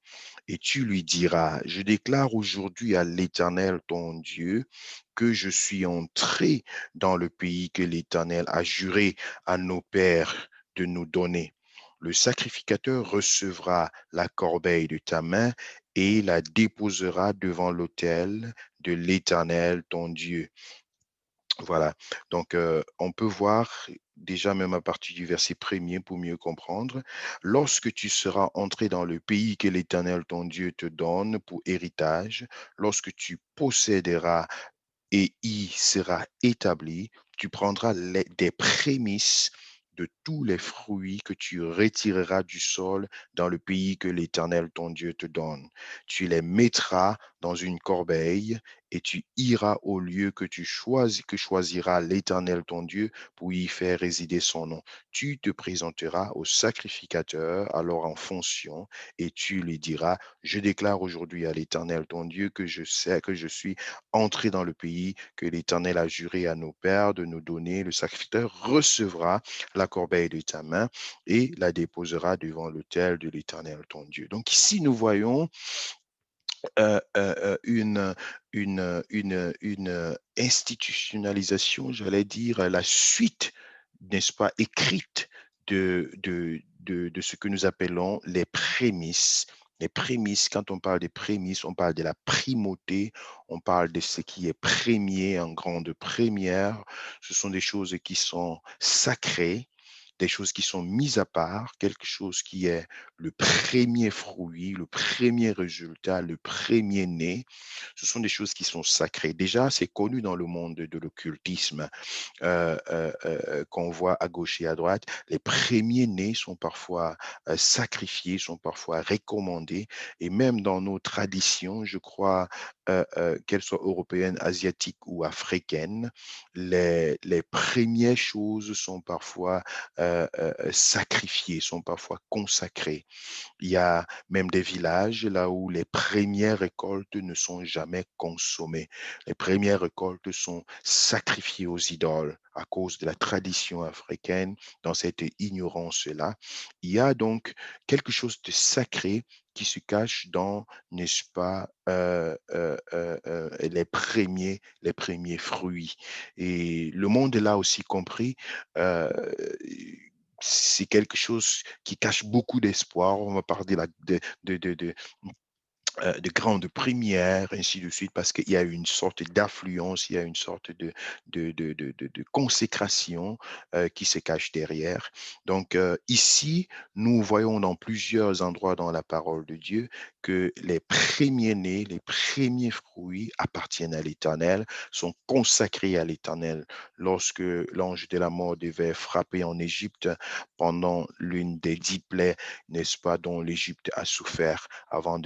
Et tu lui diras, je déclare aujourd'hui à l'Éternel ton Dieu que je suis entré dans le pays que l'Éternel a juré à nos pères de nous donner. Le sacrificateur recevra la corbeille de ta main et la déposera devant l'autel de l'Éternel ton Dieu. Voilà, donc on peut voir déjà même à partir du verset premier pour mieux comprendre. Lorsque tu seras entré dans le pays que l'Éternel ton Dieu te donne pour héritage, lorsque tu posséderas et y sera établi, tu prendras des prémices de tous les fruits que tu retireras du sol dans le pays que l'Éternel ton Dieu te donne. Tu les mettras dans une corbeille et tu iras au lieu que choisira l'Éternel ton Dieu pour y faire résider son nom. Tu te présenteras au sacrificateur alors en fonction et tu lui diras, je déclare aujourd'hui à l'Éternel ton Dieu que je sais que je suis entré dans le pays que l'Éternel a juré à nos pères de nous donner. Le sacrificateur recevra la corbeille de ta main et la déposera devant l'autel de l'Éternel ton Dieu. Donc ici, nous voyons une institutionnalisation, j'allais dire, la suite, n'est-ce pas, écrite de ce que nous appelons les prémices. Les prémices, quand on parle des prémices, on parle de la primauté, on parle de ce qui est premier en grande première. Ce sont des choses qui sont sacrées, des choses qui sont mises à part, quelque chose qui est le premier fruit, le premier résultat, le premier né. Ce sont des choses qui sont sacrées. Déjà, c'est connu dans le monde de l'occultisme qu'on voit à gauche et à droite. Les premiers-nés sont parfois sacrifiés, sont parfois recommandés. Et même dans nos traditions, je crois, qu'elles soient européennes, asiatiques ou africaines, les premières choses sont parfois sacrifiées, sont parfois consacrées. Il y a même des villages là où les premières récoltes ne sont jamais consommées. Les premières récoltes sont sacrifiées aux idoles à cause de la tradition africaine. Dans cette ignorance-là, il y a donc quelque chose de sacré qui se cache dans, n'est-ce pas, les premiers fruits. Et le monde l'a aussi compris. euh, c'est quelque chose qui cache beaucoup d'espoir. On va parler de grandes prières, ainsi de suite, parce qu'il y a une sorte d'affluence, il y a une sorte de consécration qui se cache derrière. Donc, ici, nous voyons dans plusieurs endroits dans la parole de Dieu que les premiers-nés, les premiers fruits appartiennent à l'Éternel, sont consacrés à l'Éternel. Lorsque l'ange de la mort devait frapper en Égypte pendant l'une des 10 plaies, n'est-ce pas, dont l'Égypte a souffert, avant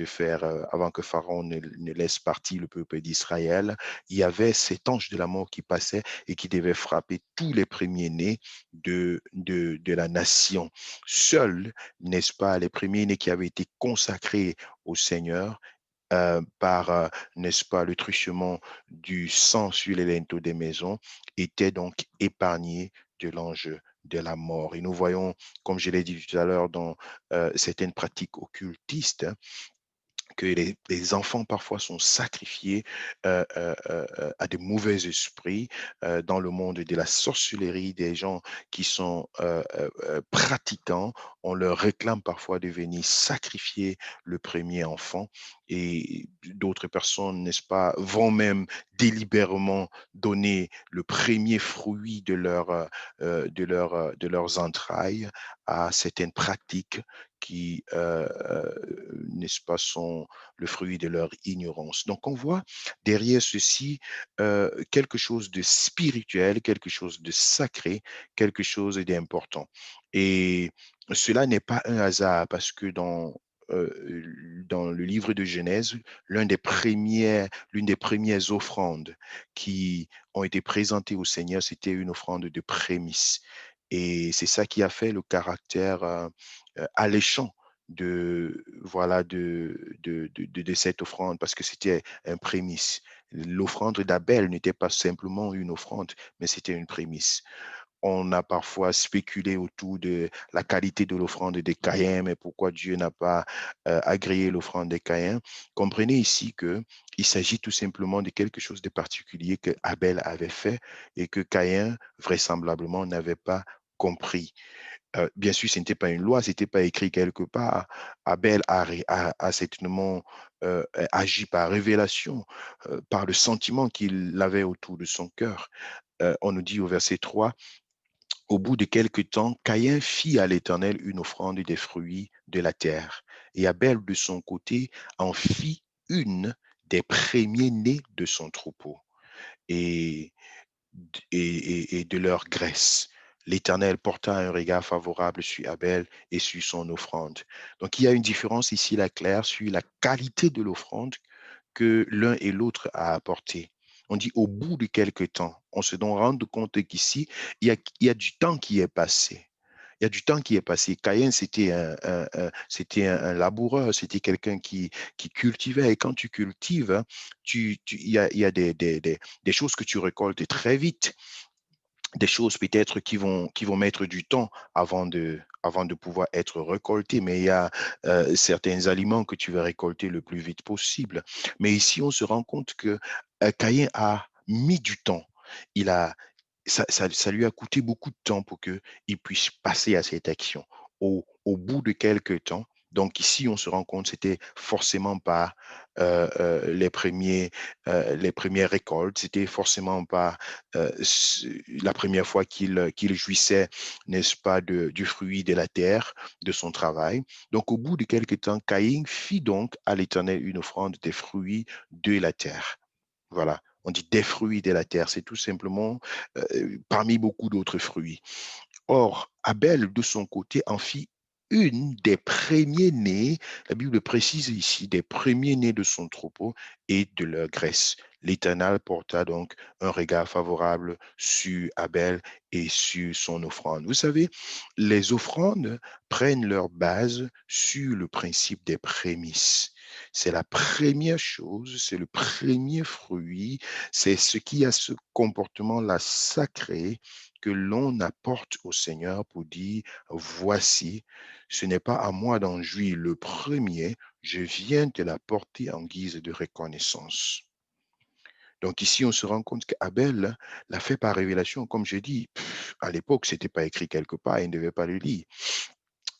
que Pharaon ne laisse partir le peuple d'Israël, il y avait cet ange de la mort qui passait et qui devait frapper tous les premiers-nés de la nation. Seuls, n'est-ce pas, les premiers-nés qui avaient été consacrés au Seigneur, par, n'est-ce pas, le truchement du sang sur les linteaux des maisons, étaient donc épargnés de l'ange de la mort. Et nous voyons, comme je l'ai dit tout à l'heure, dans certaines pratiques occultistes, hein, que les enfants parfois sont sacrifiés à de mauvais esprits dans le monde de la sorcellerie, des gens qui sont pratiquants. On leur réclame parfois de venir sacrifier le premier enfant et d'autres personnes, n'est-ce pas, vont même délibérément donner le premier fruit de leurs entrailles à certaines pratiques qui, n'est-ce pas, sont le fruit de leur ignorance. Donc, on voit derrière ceci quelque chose de spirituel, quelque chose de sacré, quelque chose d'important. Et cela n'est pas un hasard parce que dans le livre de Genèse, l'une des premières offrandes qui ont été présentées au Seigneur, c'était une offrande de prémices. Et c'est ça qui a fait le caractère alléchant voilà, de cette offrande, parce que c'était un prémisse. L'offrande d'Abel n'était pas simplement une offrande, mais c'était une prémisse. On a parfois spéculé autour de la qualité de l'offrande de Caïn, mais pourquoi Dieu n'a pas agréé l'offrande de Caïn. Comprenez ici que il s'agit tout simplement de quelque chose de particulier que Abel avait fait et que Caïn, vraisemblablement, n'avait pas compris. Bien sûr, ce n'était pas une loi, ce n'était pas écrit quelque part. Abel a certainement agi par révélation, par le sentiment qu'il avait autour de son cœur. On nous dit au verset 3, au bout de quelque temps, Caïn fit à l'Éternel une offrande des fruits de la terre. Et Abel, de son côté, en fit une des premiers-nés de son troupeau. Et et de leur graisse. L'Éternel porta un regard favorable sur Abel et sur son offrande. Donc il y a une différence ici, la claire, sur la qualité de l'offrande que l'un et l'autre a apporté. On dit au bout de quelque temps, on se donne rendre compte qu'ici, il y a du temps qui est passé. Il y a du temps qui est passé. Caïn, c'était un laboureur, c'était quelqu'un qui cultivait. Et quand tu cultives, hein, il y a des choses que tu récoltes très vite, des choses peut-être qui vont mettre du temps avant de pouvoir être récoltées, mais il y a certains aliments que tu vas récolter le plus vite possible. Mais ici, on se rend compte que Caïn a mis du temps. Il a, ça lui a coûté beaucoup de temps pour qu'il puisse passer à cette action. Au bout de quelques temps, donc ici, on se rend compte que c'était forcément pas les premières récoltes, c'était forcément pas la première fois qu'il jouissait, n'est-ce pas, du fruit de la terre, de son travail. Donc, au bout de quelque temps, Caïn fit donc à l'Éternel une offrande des fruits de la terre. Voilà. On dit des fruits de la terre. C'est tout simplement parmi beaucoup d'autres fruits. Or, Abel, de son côté, en fit une des premiers-nés, la Bible précise ici, des premiers-nés de son troupeau et de leur graisse. L'Éternel porta donc un regard favorable sur Abel et sur son offrande. Vous savez, les offrandes prennent leur base sur le principe des prémices. C'est la première chose, c'est le premier fruit, c'est ce qui a ce comportement-là sacré que l'on apporte au Seigneur pour dire, voici, ce n'est pas à moi d'en jouir le premier, je viens te l'apporter en guise de reconnaissance. Donc ici, on se rend compte qu'Abel l'a fait par révélation, comme je dis, à l'époque, ce n'était pas écrit quelque part, il ne devait pas le lire.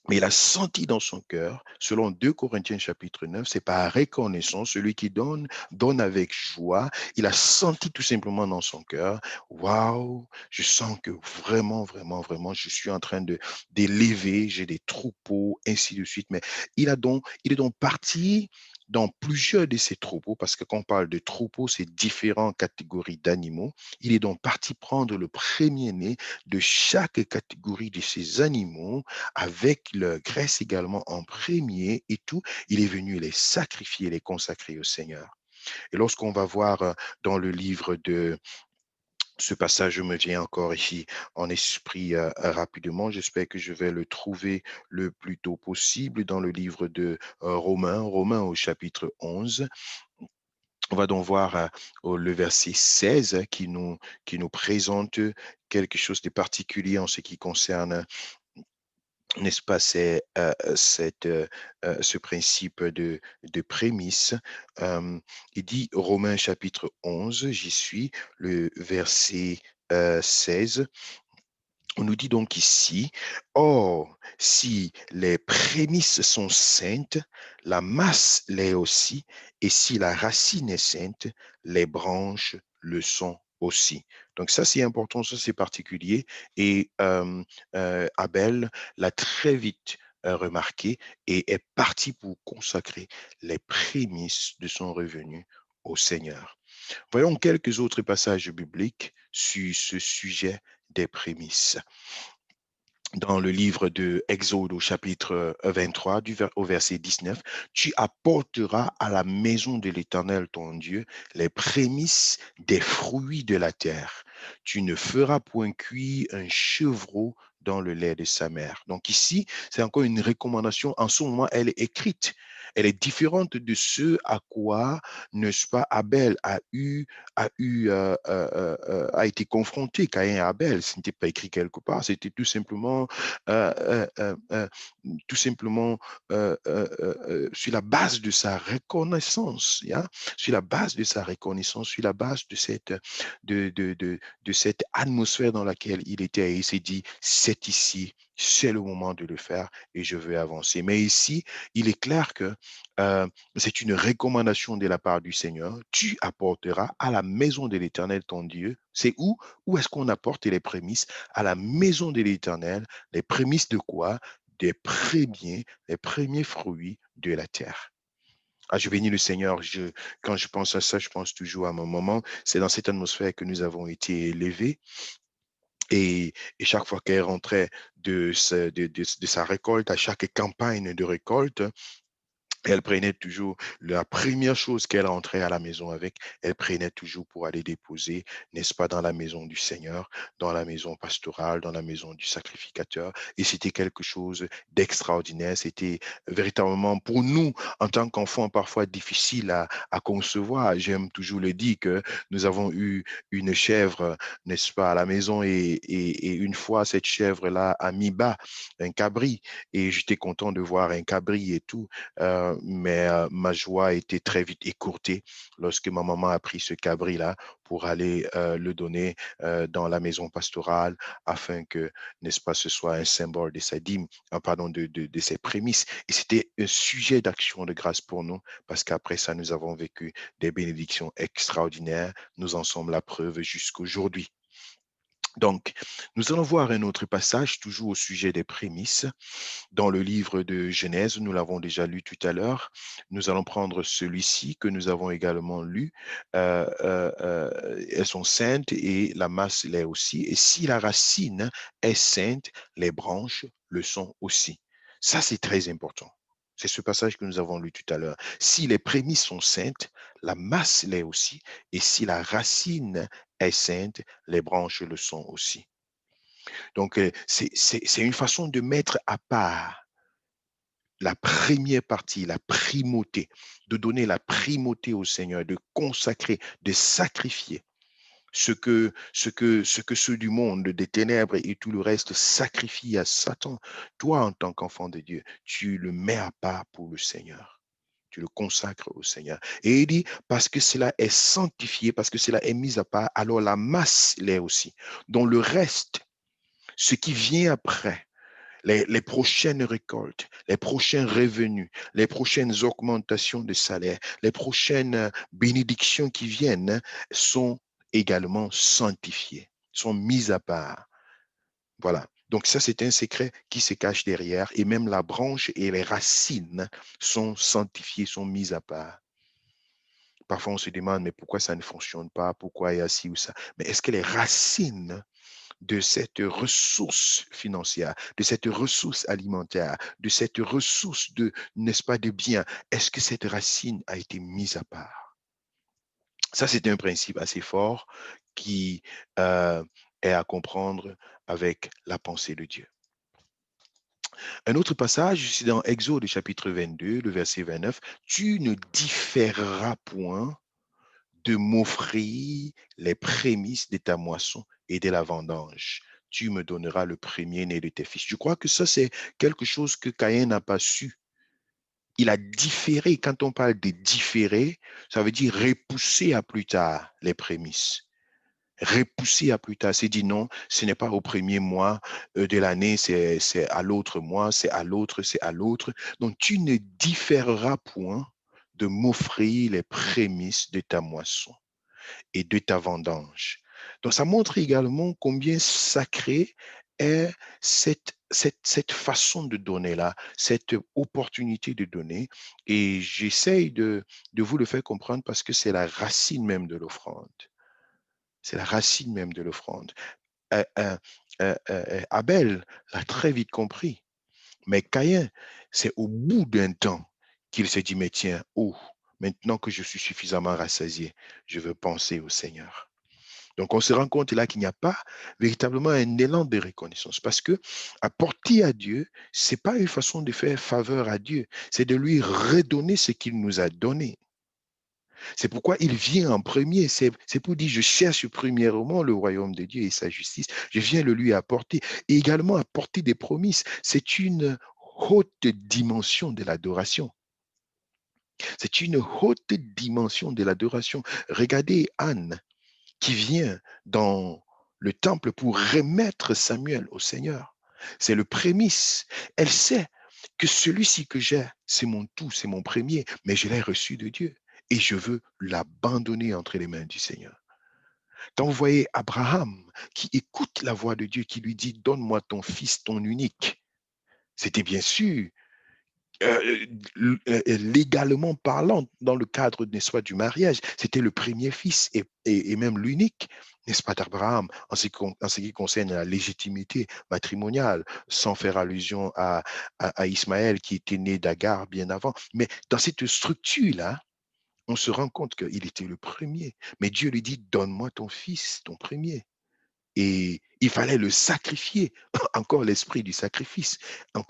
Mais il a senti dans son cœur, selon 2 Corinthiens chapitre 9, c'est par reconnaissance, celui qui donne, donne avec joie. Il a senti tout simplement dans son cœur, waouh, je sens que vraiment, vraiment, vraiment, je suis en train d'élever, j'ai des troupeaux, ainsi de suite. Mais il est donc parti dans plusieurs de ces troupeaux, parce que quand on parle de troupeaux, c'est différentes catégories d'animaux. Il est donc parti prendre le premier-né de chaque catégorie de ces animaux avec leur graisse également en premier et tout, il est venu les sacrifier, les consacrer au Seigneur. Et lorsqu'on va voir dans le livre de ce passage me vient encore ici en esprit rapidement. J'espère que je vais le trouver le plus tôt possible dans le livre de Romains, Romains au chapitre 11. On va donc voir le verset 16 qui nous présente quelque chose de particulier en ce qui concerne, n'est-ce pas, c'est ce principe de prémisse. Il dit, Romains chapitre 11, j'y suis, le verset 16. On nous dit donc ici, or, si les prémices sont saintes, la masse l'est aussi, et si la racine est sainte, les branches le sont aussi. Donc ça, c'est important, ça, c'est particulier. Et Abel l'a très vite remarqué et est parti pour consacrer les prémices de son revenu au Seigneur. Voyons quelques autres passages bibliques sur ce sujet des prémices. Dans le livre de Exode au chapitre 23, au verset 19, tu apporteras à la maison de l'Éternel ton Dieu les prémices des fruits de la terre. Tu ne feras point cuire un chevreau dans le lait de sa mère. Donc ici, c'est encore une recommandation. En ce moment, elle est écrite. Elle est différente de ce à quoi, n'est-ce pas, Abel a été confronté, Caïn et Abel. Ce n'était pas écrit quelque part, c'était euh, euh, euh, euh, tout simplement sur la base de sa reconnaissance, yeah? Sur la base de sa reconnaissance, sur la base de cette atmosphère dans laquelle il était. Et il s'est dit, c'est ici, c'est le moment de le faire et je veux avancer. Mais ici, il est clair que c'est une recommandation de la part du Seigneur. Tu apporteras à la maison de l'Éternel ton Dieu. C'est où? Où est-ce qu'on apporte les prémices? À la maison de l'Éternel. Les prémices de quoi? Des premiers, les premiers fruits de la terre. Ah, je bénis le Seigneur. Quand je pense à ça, je pense toujours à mon moment. C'est dans cette atmosphère que nous avons été élevés. Et chaque fois qu'elle rentrait de sa récolte, à chaque campagne de récolte, elle prenait toujours la première chose qu'elle rentrait à la maison avec, elle prenait toujours pour aller déposer, n'est-ce pas, dans la maison du Seigneur, dans la maison pastorale, dans la maison du sacrificateur. Et c'était quelque chose d'extraordinaire. C'était véritablement pour nous, en tant qu'enfants, parfois difficile à concevoir. J'aime toujours le dire que nous avons eu une chèvre, n'est-ce pas, à la maison et une fois, cette chèvre-là a mis bas un cabri et j'étais content de voir un cabri et tout. Mais ma joie a été très vite écourtée lorsque ma maman a pris ce cabri-là pour aller le donner dans la maison pastorale afin que, n'est-ce pas, ce soit un symbole de sa dîme, pardon, de ses prémices. Et c'était un sujet d'action de grâce pour nous parce qu'après ça, nous avons vécu des bénédictions extraordinaires. Nous en sommes la preuve jusqu'aujourd'hui. Donc, nous allons voir un autre passage, toujours au sujet des prémices. Dans le livre de Genèse, nous l'avons déjà lu tout à l'heure. Nous allons prendre celui-ci que nous avons également lu. Elles sont saintes et la masse l'est aussi. Et si la racine est sainte, les branches le sont aussi. Ça, c'est très important. C'est ce passage que nous avons lu tout à l'heure. Si les prémices sont saintes, la masse l'est aussi. Et si la racine est sainte, les branches le sont aussi. Donc, c'est une façon de mettre à part la première partie, la primauté, de donner la primauté au Seigneur, de consacrer, de sacrifier. ce que ceux du monde, des ténèbres et tout le reste sacrifient à Satan, toi, en tant qu'enfant de Dieu, tu le mets à part pour le Seigneur. Tu le consacres au Seigneur. Et il dit, parce que cela est sanctifié, parce que cela est mis à part, alors la masse l'est aussi. Donc le reste, ce qui vient après, les prochaines récoltes, les prochains revenus, les prochaines augmentations de salaire, les prochaines bénédictions qui viennent sont également sanctifiées, sont mises à part. Voilà. Donc ça, c'est un secret qui se cache derrière. Et même la branche et les racines sont sanctifiées, sont mises à part. Parfois, on se demande, mais pourquoi ça ne fonctionne pas? Pourquoi il y a ci ou ça? Mais est-ce que les racines de cette ressource financière, de cette ressource alimentaire, de cette ressource de, n'est-ce pas, de biens, est-ce que cette racine a été mise à part? Ça, c'est un principe assez fort qui euh, est à comprendre avec la pensée de Dieu. Un autre passage, c'est dans Exode chapitre 22, le verset 29. Tu ne différeras point de m'offrir les prémices de ta moisson et de la vendange. Tu me donneras le premier-né de tes fils. Je crois que ça, c'est quelque chose que Caïn n'a pas su. Il a différé. Quand on parle de différer, ça veut dire repousser à plus tard les prémices. Repousser à plus tard. C'est dit non, ce n'est pas au premier mois de l'année, c'est à l'autre mois, c'est à l'autre, c'est à l'autre. Donc, tu ne différeras point de m'offrir les prémices de ta moisson et de ta vendange. Donc, ça montre également combien sacré est cette façon de donner-là, cette opportunité de donner. Et j'essaye de vous le faire comprendre parce que c'est la racine même de l'offrande. C'est la racine même de l'offrande. Abel l'a très vite compris. Mais Caïn, c'est au bout d'un temps qu'il s'est dit, mais tiens, oh, maintenant que je suis suffisamment rassasié, je veux penser au Seigneur. Donc, on se rend compte là qu'il n'y a pas véritablement un élan de reconnaissance parce que apporter à Dieu, c'est pas une façon de faire faveur à Dieu, c'est de lui redonner ce qu'il nous a donné. C'est pourquoi il vient en premier. C'est pour dire, je cherche premièrement le royaume de Dieu et sa justice. Je viens le lui apporter. Et également apporter des promesses. C'est une haute dimension de l'adoration. C'est une haute dimension de l'adoration. Regardez Anne qui vient dans le temple pour remettre Samuel au Seigneur. C'est le prémisse. Elle sait que celui-ci que j'ai, c'est mon tout, c'est mon premier, mais je l'ai reçu de Dieu et je veux l'abandonner entre les mains du Seigneur. Quand vous voyez Abraham qui écoute la voix de Dieu qui lui dit, donne-moi ton fils, ton unique, c'était bien sûr euh, légalement parlant, dans le cadre, n'est-ce pas, du mariage, c'était le premier fils et même l'unique, n'est-ce pas, d'Abraham, en ce qui concerne la légitimité matrimoniale, sans faire allusion à Ismaël qui était né d'Agar bien avant. Mais dans cette structure-là, on se rend compte qu'il était le premier. Mais Dieu lui dit, donne-moi ton fils, ton premier. Et il fallait le sacrifier. Encore l'esprit du sacrifice. Donc,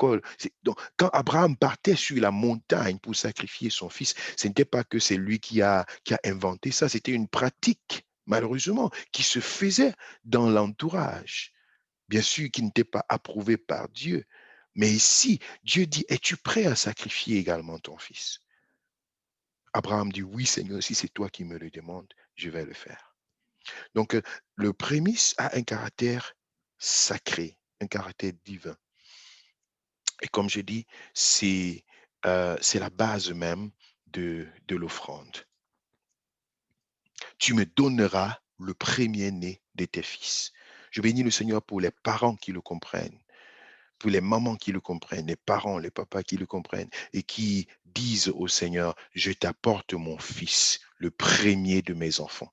quand Abraham partait sur la montagne pour sacrifier son fils, ce n'était pas que c'est lui qui a inventé ça, c'était une pratique, malheureusement, qui se faisait dans l'entourage. Bien sûr, qui n'était pas approuvé par Dieu. Mais ici, Dieu dit, es-tu prêt à sacrifier également ton fils? Abraham dit, oui, Seigneur, si c'est toi qui me le demandes, je vais le faire. Donc, le prémisse a un caractère sacré, un caractère divin. Et comme je dis, c'est la base même de l'offrande. Tu me donneras le premier-né de tes fils. Je bénis le Seigneur pour les parents qui le comprennent, pour les mamans qui le comprennent, les parents, les papas qui le comprennent et qui disent au Seigneur, je t'apporte mon fils, le premier de mes enfants.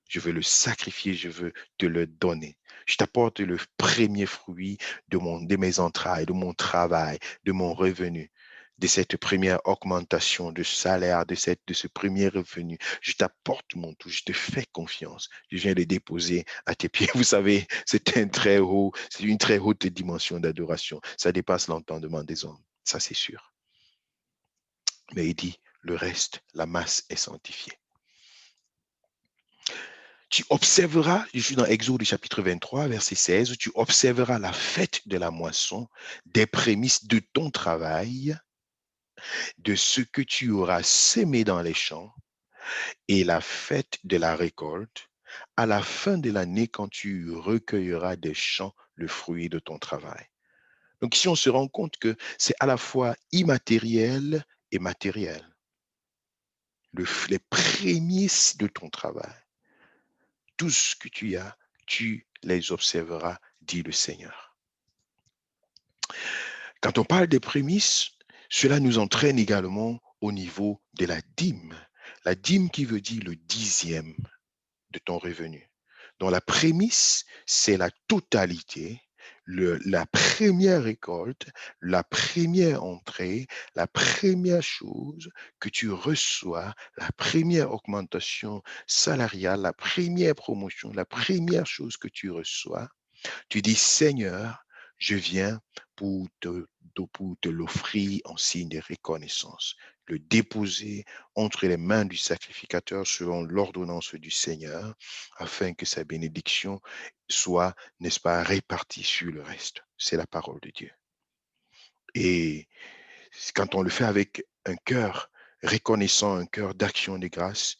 Je veux le sacrifier, je veux te le donner. Je t'apporte le premier fruit de mes entrailles, de mon travail, de mon revenu, de cette première augmentation de salaire, de ce premier revenu. Je t'apporte mon tout, je te fais confiance. Je viens le déposer à tes pieds. Vous savez, c'est une très haute dimension d'adoration. Ça dépasse l'entendement des hommes, ça c'est sûr. Mais il dit, le reste, la masse est sanctifiée. Tu observeras, je suis dans Exode chapitre 23, verset 16, tu observeras la fête de la moisson, des prémices de ton travail, de ce que tu auras semé dans les champs, et la fête de la récolte, à la fin de l'année quand tu recueilleras des champs le fruit de ton travail. Donc ici, on se rend compte que c'est à la fois immatériel et matériel. Les prémices de ton travail, tout ce que tu as, tu les observeras, dit le Seigneur. Quand on parle des prémices, cela nous entraîne également au niveau de la dîme. La dîme qui veut dire le dixième de ton revenu. Donc la prémisse, c'est la totalité, la première récolte, la première entrée, la première chose que tu reçois, la première augmentation salariale, la première promotion, la première chose que tu reçois. Tu dis, Seigneur, je viens pour te l'offrir en signe de reconnaissance, le déposer entre les mains du sacrificateur selon l'ordonnance du Seigneur, afin que sa bénédiction soit, n'est-ce pas, répartie sur le reste. C'est la parole de Dieu. Et quand on le fait avec un cœur reconnaissant, un cœur d'action de grâce,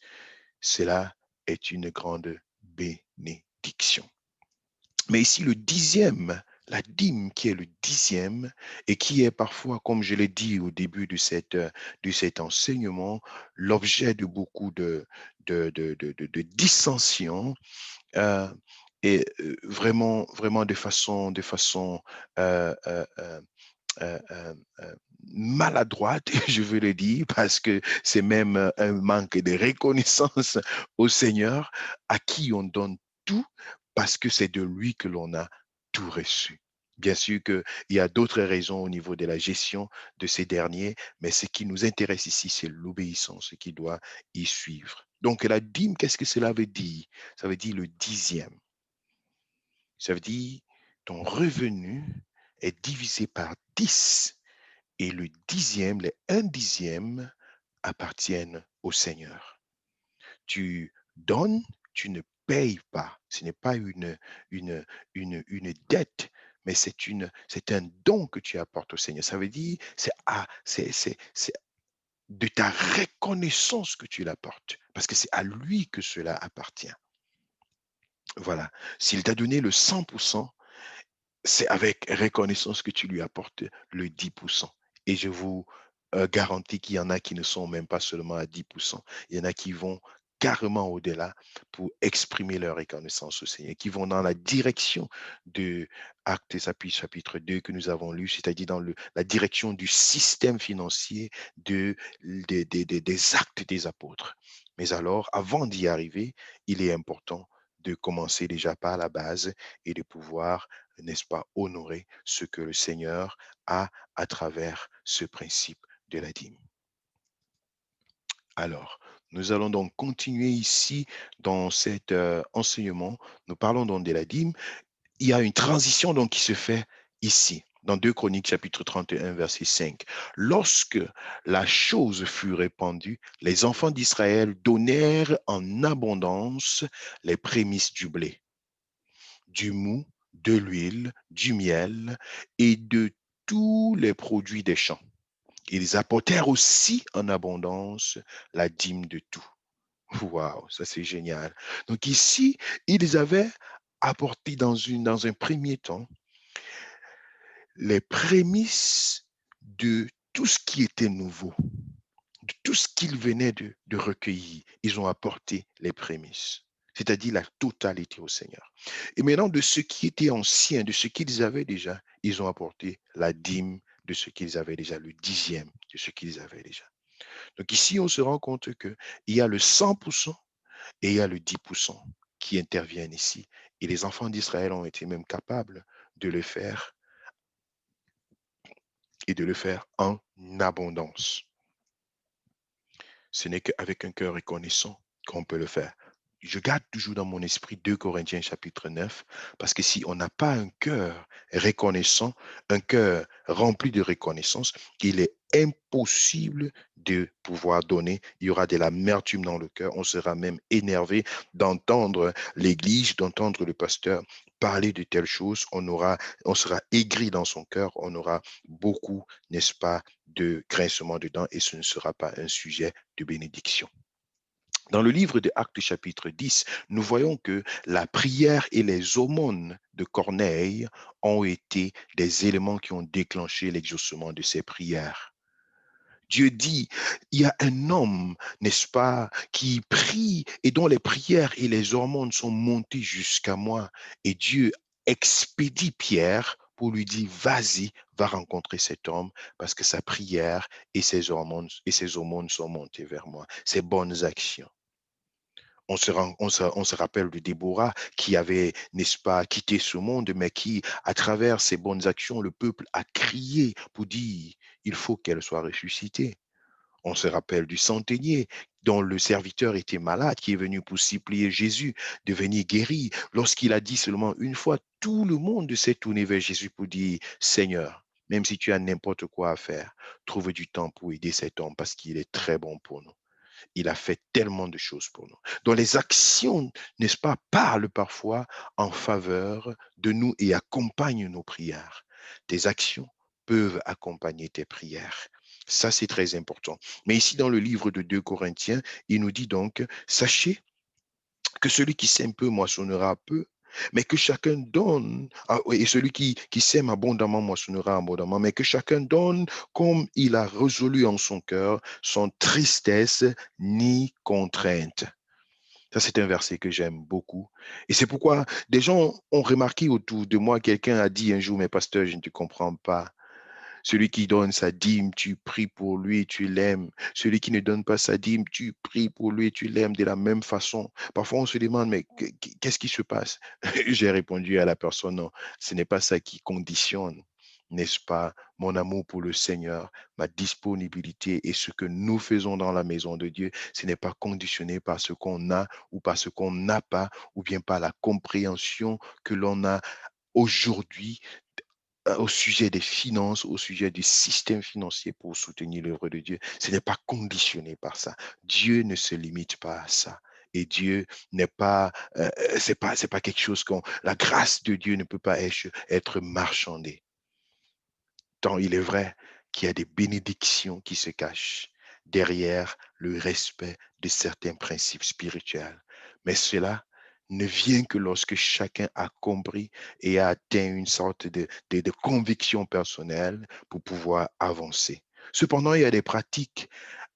cela est une grande bénédiction. Mais ici, le dixième, la dîme qui est le dixième et qui est parfois, comme je l'ai dit au début de cet enseignement, l'objet de beaucoup de dissensions euh, et vraiment, vraiment de façon euh, euh, euh, euh, euh, euh, maladroite, je veux le dire, parce que c'est même un manque de reconnaissance au Seigneur à qui on donne tout parce que c'est de lui que l'on a tout reçu. Bien sûr qu'il y a d'autres raisons au niveau de la gestion de ces derniers, mais ce qui nous intéresse ici, c'est l'obéissance qui doit y suivre. Donc la dîme, qu'est-ce que cela veut dire? Ça veut dire le dixième. Ça veut dire ton revenu est divisé par 10 et le dixième, les un dixième appartiennent au Seigneur. Tu donnes, tu ne payes pas. Ce n'est pas une, une dette, mais c'est un don que tu apportes au Seigneur. Ça veut dire, c'est de ta reconnaissance que tu l'apportes, parce que c'est à lui que cela appartient. Voilà. S'il t'a donné le 100%, c'est avec reconnaissance que tu lui apportes le 10%. Et je vous garantis qu'il y en a qui ne sont même pas seulement à 10%. Il y en a qui vont carrément au-delà pour exprimer leur reconnaissance au Seigneur, qui vont dans la direction de Actes chapitre 2 que nous avons lu, c'est-à-dire dans la direction du système financier des actes des apôtres. Mais alors, avant d'y arriver, il est important de commencer déjà par la base et de pouvoir, n'est-ce pas, honorer ce que le Seigneur a à travers ce principe de la dîme. Alors, nous allons donc continuer ici dans cet enseignement. Nous parlons donc de la dîme. Il y a une transition donc qui se fait ici, dans 2 Chroniques chapitre 31, verset 5. Lorsque la chose fut répandue, les enfants d'Israël donnèrent en abondance les prémices du blé, du mou, de l'huile, du miel et de tous les produits des champs. Ils apportèrent aussi en abondance la dîme de tout. Waouh, ça c'est génial. Donc ici, ils avaient apporté dans un premier temps les prémices de tout ce qui était nouveau, de tout ce qu'ils venaient de recueillir. Ils ont apporté les prémices, c'est-à-dire la totalité au Seigneur. Et maintenant, de ce qui était ancien, de ce qu'ils avaient déjà, ils ont apporté la dîme de ce qu'ils avaient déjà, le dixième de ce qu'ils avaient déjà. Donc ici, on se rend compte qu'il y a le 100% et il y a le 10% qui interviennent ici. Et les enfants d'Israël ont été même capables de le faire et de le faire en abondance. Ce n'est qu'avec un cœur reconnaissant qu'on peut le faire. Je garde toujours dans mon esprit 2 Corinthiens chapitre 9, parce que si on n'a pas un cœur reconnaissant, un cœur rempli de reconnaissance, il est impossible de pouvoir donner. Il y aura de l'amertume dans le cœur. On sera même énervé d'entendre l'Église, d'entendre le pasteur parler de telles choses. On sera aigri dans son cœur. On aura beaucoup, n'est-ce pas, de grincement dedans et ce ne sera pas un sujet de bénédiction. Dans le livre de Actes chapitre 10, nous voyons que la prière et les aumônes de Corneille ont été des éléments qui ont déclenché l'exaucement de ses prières. Dieu dit, il y a un homme, n'est-ce pas, qui prie et dont les prières et les hormones sont montées jusqu'à moi. Et Dieu expédie Pierre pour lui dire, vas-y, va rencontrer cet homme parce que sa prière et ses hormones sont montées vers moi. Ses bonnes actions. On se rappelle de Déborah qui avait, n'est-ce pas, quitté ce monde, mais qui, à travers ses bonnes actions, le peuple a crié pour dire, il faut qu'elle soit ressuscitée. On se rappelle du centenier dont le serviteur était malade, qui est venu pour supplier Jésus de venir guéri. Lorsqu'il a dit seulement une fois, tout le monde s'est tourné vers Jésus pour dire, Seigneur, même si tu as n'importe quoi à faire, trouve du temps pour aider cet homme parce qu'il est très bon pour nous. Il a fait tellement de choses pour nous. Donc les actions, n'est-ce pas, parlent parfois en faveur de nous et accompagnent nos prières. Tes actions peuvent accompagner tes prières. Ça, c'est très important. Mais ici, dans le livre de 2 Corinthiens, il nous dit donc, sachez que celui qui sème peu moissonnera peu, mais que chacun donne, et celui qui sème abondamment moissonnera abondamment, mais que chacun donne comme il a résolu en son cœur, sans tristesse ni contrainte. Ça, c'est un verset que j'aime beaucoup. Et c'est pourquoi des gens ont remarqué autour de moi, quelqu'un a dit un jour, mais pasteur, je ne te comprends pas. Celui qui donne sa dîme, tu pries pour lui, tu l'aimes. Celui qui ne donne pas sa dîme, tu pries pour lui, tu l'aimes de la même façon. Parfois, on se demande, mais qu'est-ce qui se passe? J'ai répondu à la personne, non, ce n'est pas ça qui conditionne, n'est-ce pas, mon amour pour le Seigneur, ma disponibilité et ce que nous faisons dans la maison de Dieu, ce n'est pas conditionné par ce qu'on a ou par ce qu'on n'a pas, ou bien par la compréhension que l'on a aujourd'hui au sujet des finances, au sujet du système financier pour soutenir l'œuvre de Dieu. Ce n'est pas conditionné par ça. Dieu ne se limite pas à ça. Et Dieu n'est pas, c'est pas quelque chose qu'on, la grâce de Dieu ne peut pas être marchandée. Tant il est vrai qu'il y a des bénédictions qui se cachent derrière le respect de certains principes spirituels. Mais cela ne vient que lorsque chacun a compris et a atteint une sorte de conviction personnelle pour pouvoir avancer. Cependant, il y a des pratiques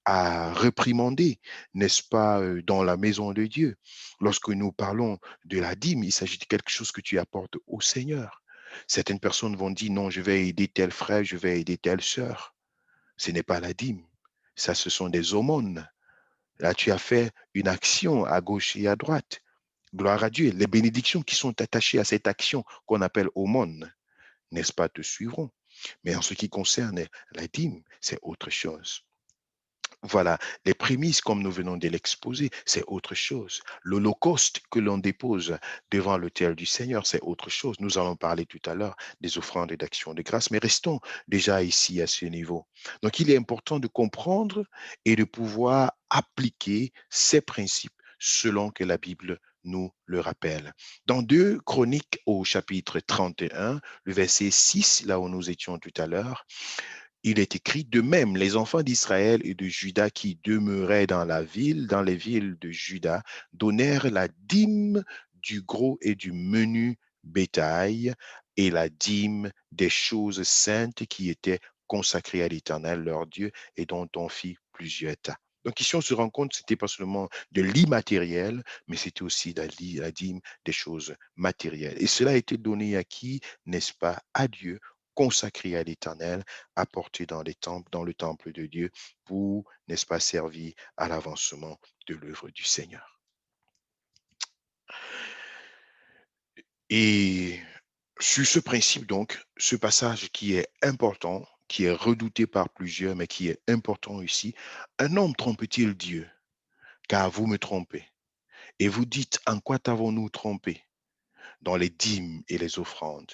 à réprimander, n'est-ce pas, dans la maison de Dieu. Lorsque nous parlons de la dîme, il s'agit de quelque chose que tu apportes au Seigneur. Certaines personnes vont dire, non, je vais aider tel frère, je vais aider telle sœur. Ce n'est pas la dîme. Ça, ce sont des aumônes. Là, tu as fait une action à gauche et à droite. Gloire à Dieu. Les bénédictions qui sont attachées à cette action qu'on appelle aumône, n'est-ce pas, te suivront. Mais en ce qui concerne la dîme, c'est autre chose. Voilà, les prémices, comme nous venons de l'exposer, c'est autre chose. L'holocauste que l'on dépose devant l'autel du Seigneur, c'est autre chose. Nous allons parler tout à l'heure des offrandes et d'actions de grâce, mais restons déjà ici à ce niveau. Donc, il est important de comprendre et de pouvoir appliquer ces principes selon que la Bible nous le rappelle. Dans 2 Chroniques au chapitre 31, le verset 6, là où nous étions tout à l'heure, il est écrit, de même, les enfants d'Israël et de Juda qui demeuraient dans la ville, dans les villes de Juda, donnèrent la dîme du gros et du menu bétail et la dîme des choses saintes qui étaient consacrées à l'Éternel, leur Dieu, et dont on fit plusieurs tas. Donc ici, on se rend compte que ce n'était pas seulement de l'immatériel, mais c'était aussi la dîme des choses matérielles. Et cela a été donné à qui, n'est-ce pas, à Dieu, consacré à l'Éternel, apporté dans les temples, dans le temple de Dieu, pour, n'est-ce pas, servir à l'avancement de l'œuvre du Seigneur. Et sur ce principe, donc, ce passage qui est important, qui est redouté par plusieurs, mais qui est important ici, un homme trompe-t-il Dieu? Car vous me trompez. Et vous dites, en quoi t'avons-nous trompé? Dans les dîmes et les offrandes.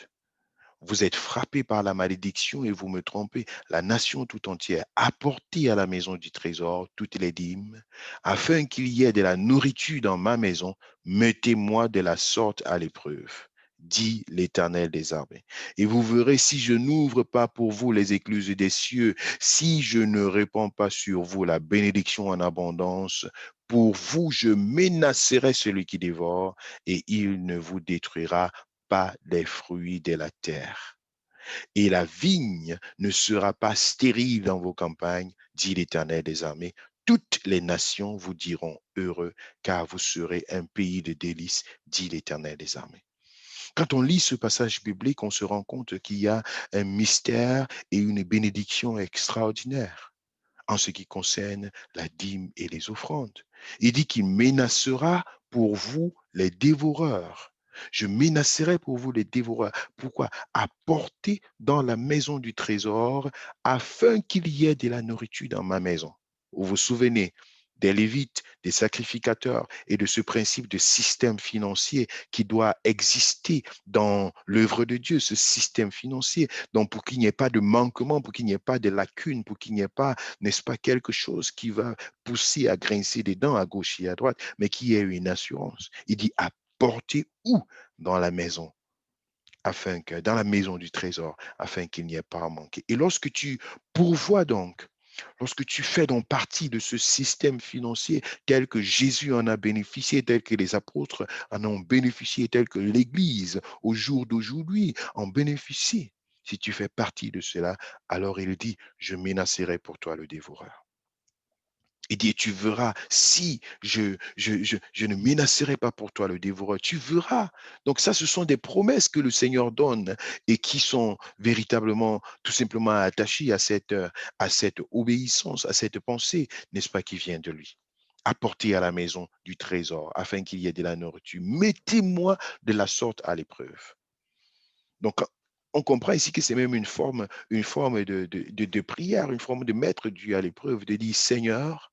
Vous êtes frappés par la malédiction et vous me trompez. La nation tout entière, apportez à la maison du trésor toutes les dîmes, afin qu'il y ait de la nourriture dans ma maison. Mettez-moi de la sorte à l'épreuve, dit l'Éternel des armées. Et vous verrez si je n'ouvre pas pour vous les écluses des cieux, si je ne répands pas sur vous la bénédiction en abondance. Pour vous, je menacerai celui qui dévore, et il ne vous détruira pas les fruits de la terre. Et la vigne ne sera pas stérile dans vos campagnes, dit l'Éternel des armées. Toutes les nations vous diront heureux, car vous serez un pays de délices, dit l'Éternel des armées. Quand on lit ce passage biblique, on se rend compte qu'il y a un mystère et une bénédiction extraordinaire en ce qui concerne la dîme et les offrandes. Il dit qu'il menacera pour vous les dévoreurs. Je menacerai pour vous les dévoreurs. Pourquoi? Apportez dans la maison du trésor afin qu'il y ait de la nourriture dans ma maison. Vous vous souvenez des Lévites, des sacrificateurs et de ce principe de système financier qui doit exister dans l'œuvre de Dieu, ce système financier. Donc, pour qu'il n'y ait pas de manquement, pour qu'il n'y ait pas de lacunes, pour qu'il n'y ait pas, n'est-ce pas, quelque chose qui va pousser à grincer des dents à gauche et à droite, mais qui ait une assurance. Il dit apportez où dans la maison, afin que, dans la maison du trésor, afin qu'il n'y ait pas à manquer. Et lorsque tu pourvois donc, lorsque tu fais donc partie de ce système financier tel que Jésus en a bénéficié, tel que les apôtres en ont bénéficié, tel que l'Église au jour d'aujourd'hui en bénéficie, si tu fais partie de cela, alors il dit, je menacerai pour toi le dévoreur. Il dit, tu verras, si je ne menacerai pas pour toi le dévoreur, tu verras. Donc ça, ce sont des promesses que le Seigneur donne et qui sont véritablement, tout simplement attachées à cette obéissance, à cette pensée, n'est-ce pas, qui vient de lui. Apportez à la maison du trésor afin qu'il y ait de la nourriture. Mettez-moi de la sorte à l'épreuve. Donc, on comprend ici que c'est même une forme de prière, une forme de mettre Dieu à l'épreuve, de dire, Seigneur,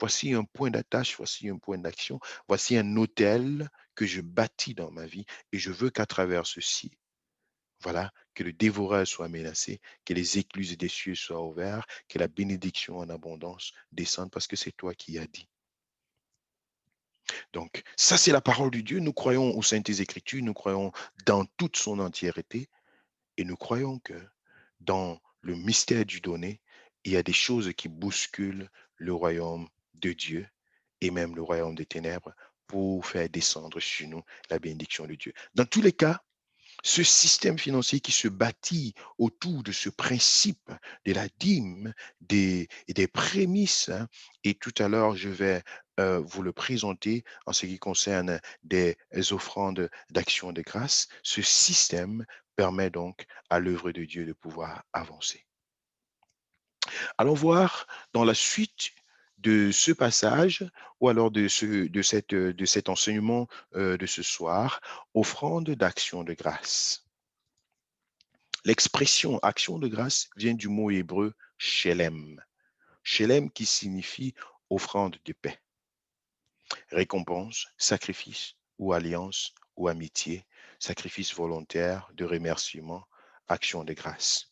voici un point d'attache, voici un point d'action, voici un autel que je bâtis dans ma vie et je veux qu'à travers ceci, voilà, que le dévoreur soit menacé, que les écluses des cieux soient ouvertes, que la bénédiction en abondance descende parce que c'est toi qui as dit. Donc, ça, c'est la parole de Dieu. Nous croyons aux Saintes Écritures, nous croyons dans toute son entièreté et nous croyons que dans le mystère du donné, il y a des choses qui bousculent le royaume de Dieu et même le royaume des ténèbres pour faire descendre sur nous la bénédiction de Dieu. Dans tous les cas, ce système financier qui se bâtit autour de ce principe de la dîme, des prémices, hein, et tout à l'heure, je vais vous le présenter en ce qui concerne des offrandes d'action de grâce. Ce système permet donc à l'œuvre de Dieu de pouvoir avancer. Allons voir dans la suite de ce passage ou alors de cet enseignement de ce soir, offrande d'action de grâce. L'expression action de grâce vient du mot hébreu shelem. Shelem qui signifie offrande de paix, récompense, sacrifice ou alliance ou amitié, sacrifice volontaire de remerciement, action de grâce.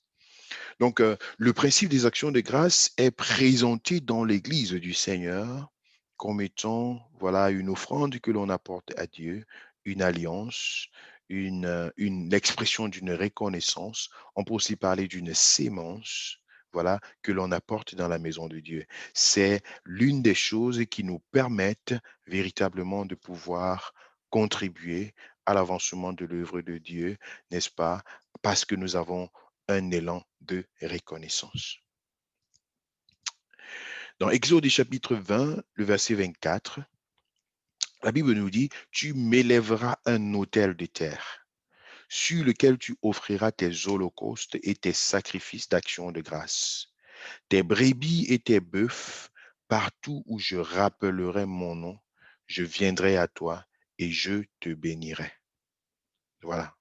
Donc, le principe des actions de grâce est présenté dans l'Église du Seigneur comme étant, voilà, une offrande que l'on apporte à Dieu, une alliance, l'expression d'une reconnaissance. On peut aussi parler d'une sémence, voilà, que l'on apporte dans la maison de Dieu. C'est l'une des choses qui nous permettent véritablement de pouvoir contribuer à l'avancement de l'œuvre de Dieu, n'est-ce pas? Parce que nous avons un élan de reconnaissance. Dans Exode chapitre 20, le verset 24, la Bible nous dit, tu m'élèveras un autel de terre sur lequel tu offriras tes holocaustes et tes sacrifices d'action de grâce, tes brebis et tes bœufs, partout où je rappellerai mon nom, je viendrai à toi et je te bénirai. Voilà.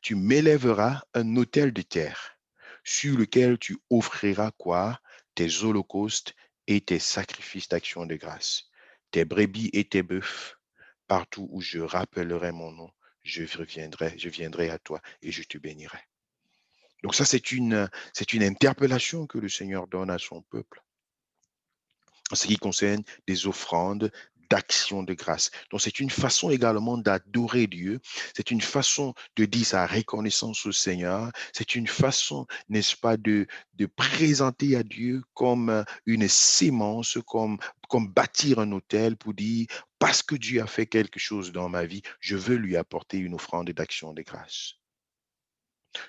Tu m'élèveras un autel de terre sur lequel tu offriras quoi? Tes holocaustes et tes sacrifices d'action de grâce, tes brebis et tes bœufs, partout où je rappellerai mon nom, je viendrai à toi et je te bénirai. Donc ça, c'est une interpellation que le Seigneur donne à son peuple en ce qui concerne des offrandes d'action de grâce. Donc, c'est une façon également d'adorer Dieu. C'est une façon de dire sa reconnaissance au Seigneur. C'est une façon, n'est-ce pas, de présenter à Dieu comme une sémence, comme bâtir un autel pour dire, parce que Dieu a fait quelque chose dans ma vie, je veux lui apporter une offrande d'action de grâce.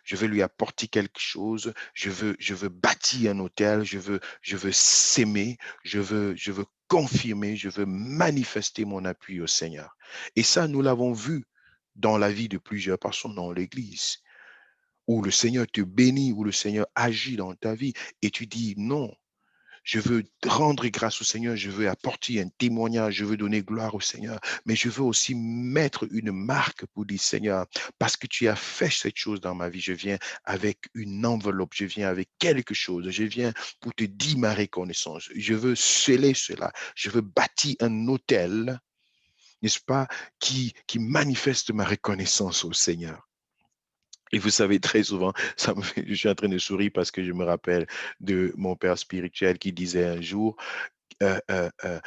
Je veux lui apporter quelque chose, je veux bâtir un hôtel, je veux s'aimer, je veux confirmer, je veux manifester mon appui au Seigneur. Et ça, nous l'avons vu dans la vie de plusieurs personnes dans l'Église, où le Seigneur te bénit, où le Seigneur agit dans ta vie, et tu dis non, je veux rendre grâce au Seigneur, je veux apporter un témoignage, je veux donner gloire au Seigneur, mais je veux aussi mettre une marque pour dire Seigneur, parce que tu as fait cette chose dans ma vie, je viens avec une enveloppe, je viens avec quelque chose, je viens pour te dire ma reconnaissance, je veux sceller cela, je veux bâtir un autel, n'est-ce pas, qui manifeste ma reconnaissance au Seigneur. Et vous savez, très souvent, je suis en train de sourire parce que je me rappelle de mon père spirituel qui disait un jour, euh, euh, euh,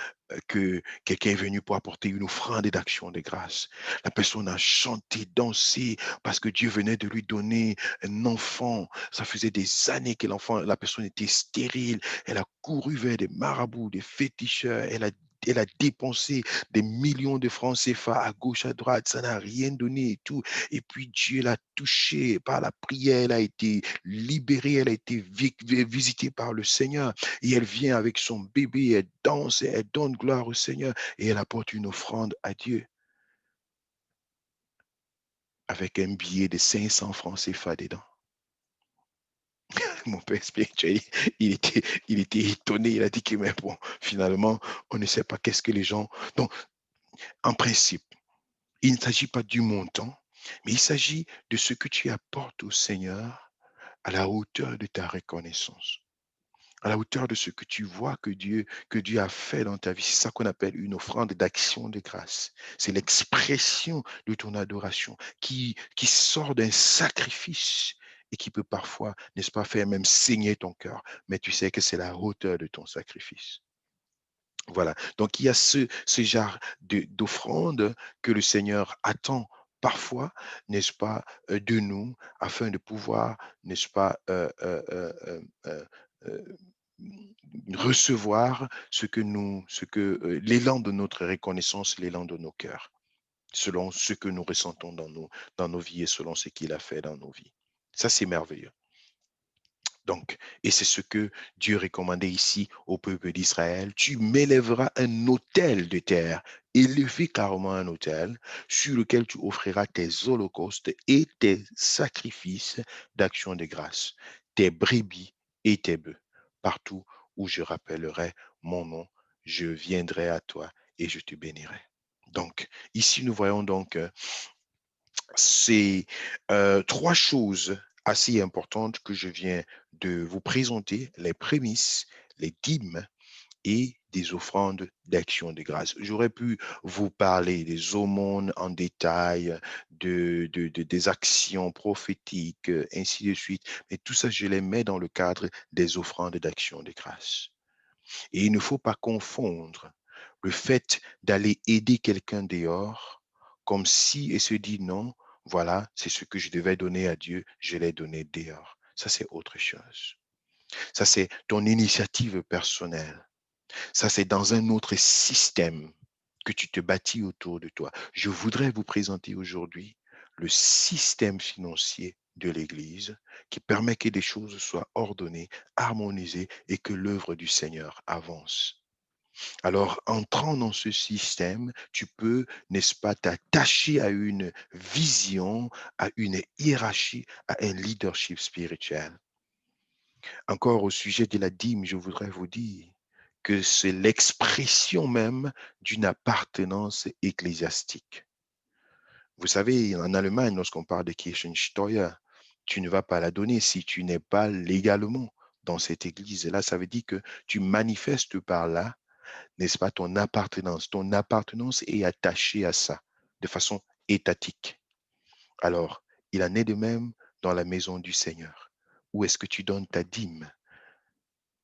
que quelqu'un est venu pour apporter une offrande d'action de grâce. La personne a chanté, dansé, parce que Dieu venait de lui donner un enfant. Ça faisait des années que la personne était stérile. Elle a couru vers des marabouts, des féticheurs. Elle a dépensé des millions de francs CFA à gauche, à droite. Ça n'a rien donné et tout. Et puis Dieu l'a touchée par la prière. Elle a été libérée. Elle a été visitée par le Seigneur. Et elle vient avec son bébé, elle danse, elle donne gloire au Seigneur et elle apporte une offrande à Dieu avec un billet de 500 francs CFA dedans. Mon père spirituel, il était étonné, il a dit que mais bon, finalement, on ne sait pas qu'est-ce que les gens... Donc, en principe, il ne s'agit pas du montant, mais il s'agit de ce que tu apportes au Seigneur à la hauteur de ta reconnaissance, à la hauteur de ce que tu vois que Dieu a fait dans ta vie. C'est ça qu'on appelle une offrande d'action de grâce. C'est l'expression de ton adoration qui sort d'un sacrifice et qui peut parfois, n'est-ce pas, faire même saigner ton cœur. Mais tu sais que c'est la hauteur de ton sacrifice. Voilà. Donc, il y a ce genre d'offrande que le Seigneur attend parfois, n'est-ce pas, de nous, afin de pouvoir, n'est-ce pas, euh, recevoir l'élan de notre reconnaissance, l'élan de nos cœurs, selon ce que nous ressentons dans nos vies et selon ce qu'il a fait dans nos vies. Ça, c'est merveilleux. Donc, et c'est ce que Dieu recommandait ici au peuple d'Israël. Tu m'élèveras un autel de terre, élevé carrément un autel, sur lequel tu offriras tes holocaustes et tes sacrifices d'action de grâce, tes brebis et tes bœufs. Partout où je rappellerai mon nom, je viendrai à toi et je te bénirai. Donc, ici, nous voyons donc ces trois choses assez importantes que je viens de vous présenter, les prémices, les dîmes et des offrandes d'action de grâce. J'aurais pu vous parler des aumônes en détail, des actions prophétiques, ainsi de suite, mais tout ça, je les mets dans le cadre des offrandes d'action de grâce. Et il ne faut pas confondre le fait d'aller aider quelqu'un dehors comme si et se dit non, voilà, c'est ce que je devais donner à Dieu, je l'ai donné dehors. Ça, c'est autre chose. Ça, c'est ton initiative personnelle. Ça, c'est dans un autre système que tu te bâtis autour de toi. Je voudrais vous présenter aujourd'hui le système financier de l'Église qui permet que des choses soient ordonnées, harmonisées et que l'œuvre du Seigneur avance. Alors, entrant dans ce système, tu peux, n'est-ce pas, t'attacher à une vision, à une hiérarchie, à un leadership spirituel. Encore au sujet de la dîme, je voudrais vous dire que c'est l'expression même d'une appartenance ecclésiastique. Vous savez, en Allemagne, lorsqu'on parle de Kirchensteuer, tu ne vas pas la donner si tu n'es pas légalement dans cette église. Et là, ça veut dire que tu manifestes par là, n'est-ce pas, ton appartenance. Ton appartenance est attachée à ça de façon étatique. Alors, il en est de même dans la maison du Seigneur. où est-ce que tu donnes ta dîme?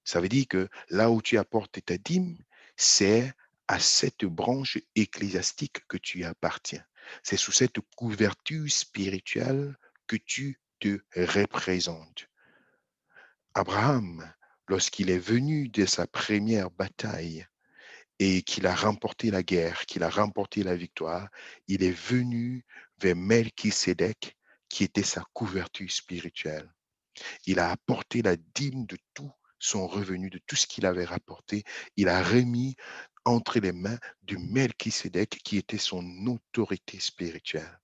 Ça veut dire que là où tu apportes ta dîme, c'est à cette branche ecclésiastique que tu appartiens. C'est sous cette couverture spirituelle que tu te représentes. Abraham, lorsqu'il est venu de sa première bataille et qu'il a remporté la guerre, qu'il a remporté la victoire, il est venu vers Melchisédek, qui était sa couverture spirituelle. Il a apporté la dîme de tout son revenu, de tout ce qu'il avait rapporté. Il a remis entre les mains de Melchisédek, qui était son autorité spirituelle.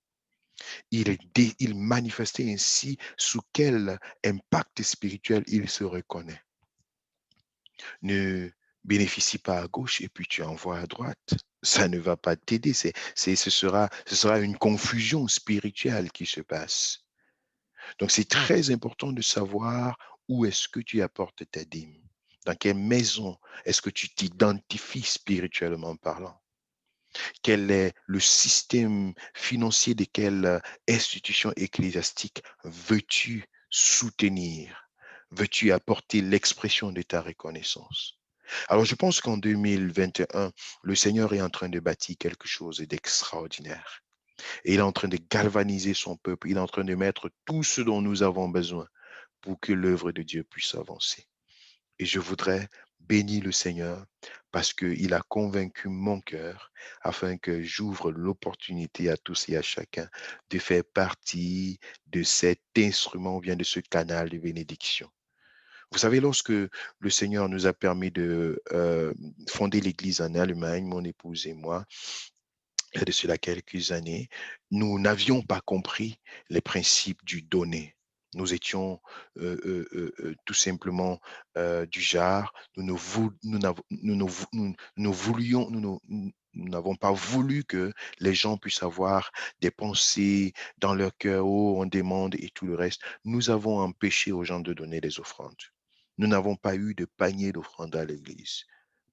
Il manifestait ainsi sous quel impact spirituel il se reconnaît. Ne bénéficie pas à gauche et puis tu envoies à droite. Ça ne va pas t'aider. Ce sera une confusion spirituelle qui se passe. Donc, c'est très important de savoir où est-ce que tu apportes ta dîme. Dans quelle maison est-ce que tu t'identifies spirituellement parlant? Quel est le système financier de quelle institution ecclésiastique veux-tu soutenir? Veux-tu apporter l'expression de ta reconnaissance? Alors, je pense qu'en 2021, le Seigneur est en train de bâtir quelque chose d'extraordinaire. Et il est en train de galvaniser son peuple. Il est en train de mettre tout ce dont nous avons besoin pour que l'œuvre de Dieu puisse avancer. Et je voudrais bénir le Seigneur parce qu'il a convaincu mon cœur afin que j'ouvre l'opportunité à tous et à chacun de faire partie de cet instrument ou bien de ce canal de bénédiction. Vous savez, lorsque le Seigneur nous a permis de fonder l'Église en Allemagne, mon épouse et moi, il y a de cela quelques années, nous n'avions pas compris les principes du donner. Nous étions tout simplement du genre, nous n'avons pas voulu que les gens puissent avoir des pensées dans leur cœur, oh, on demande et tout le reste. Nous avons empêché aux gens de donner des offrandes. Nous n'avons pas eu de panier d'offrandes à l'église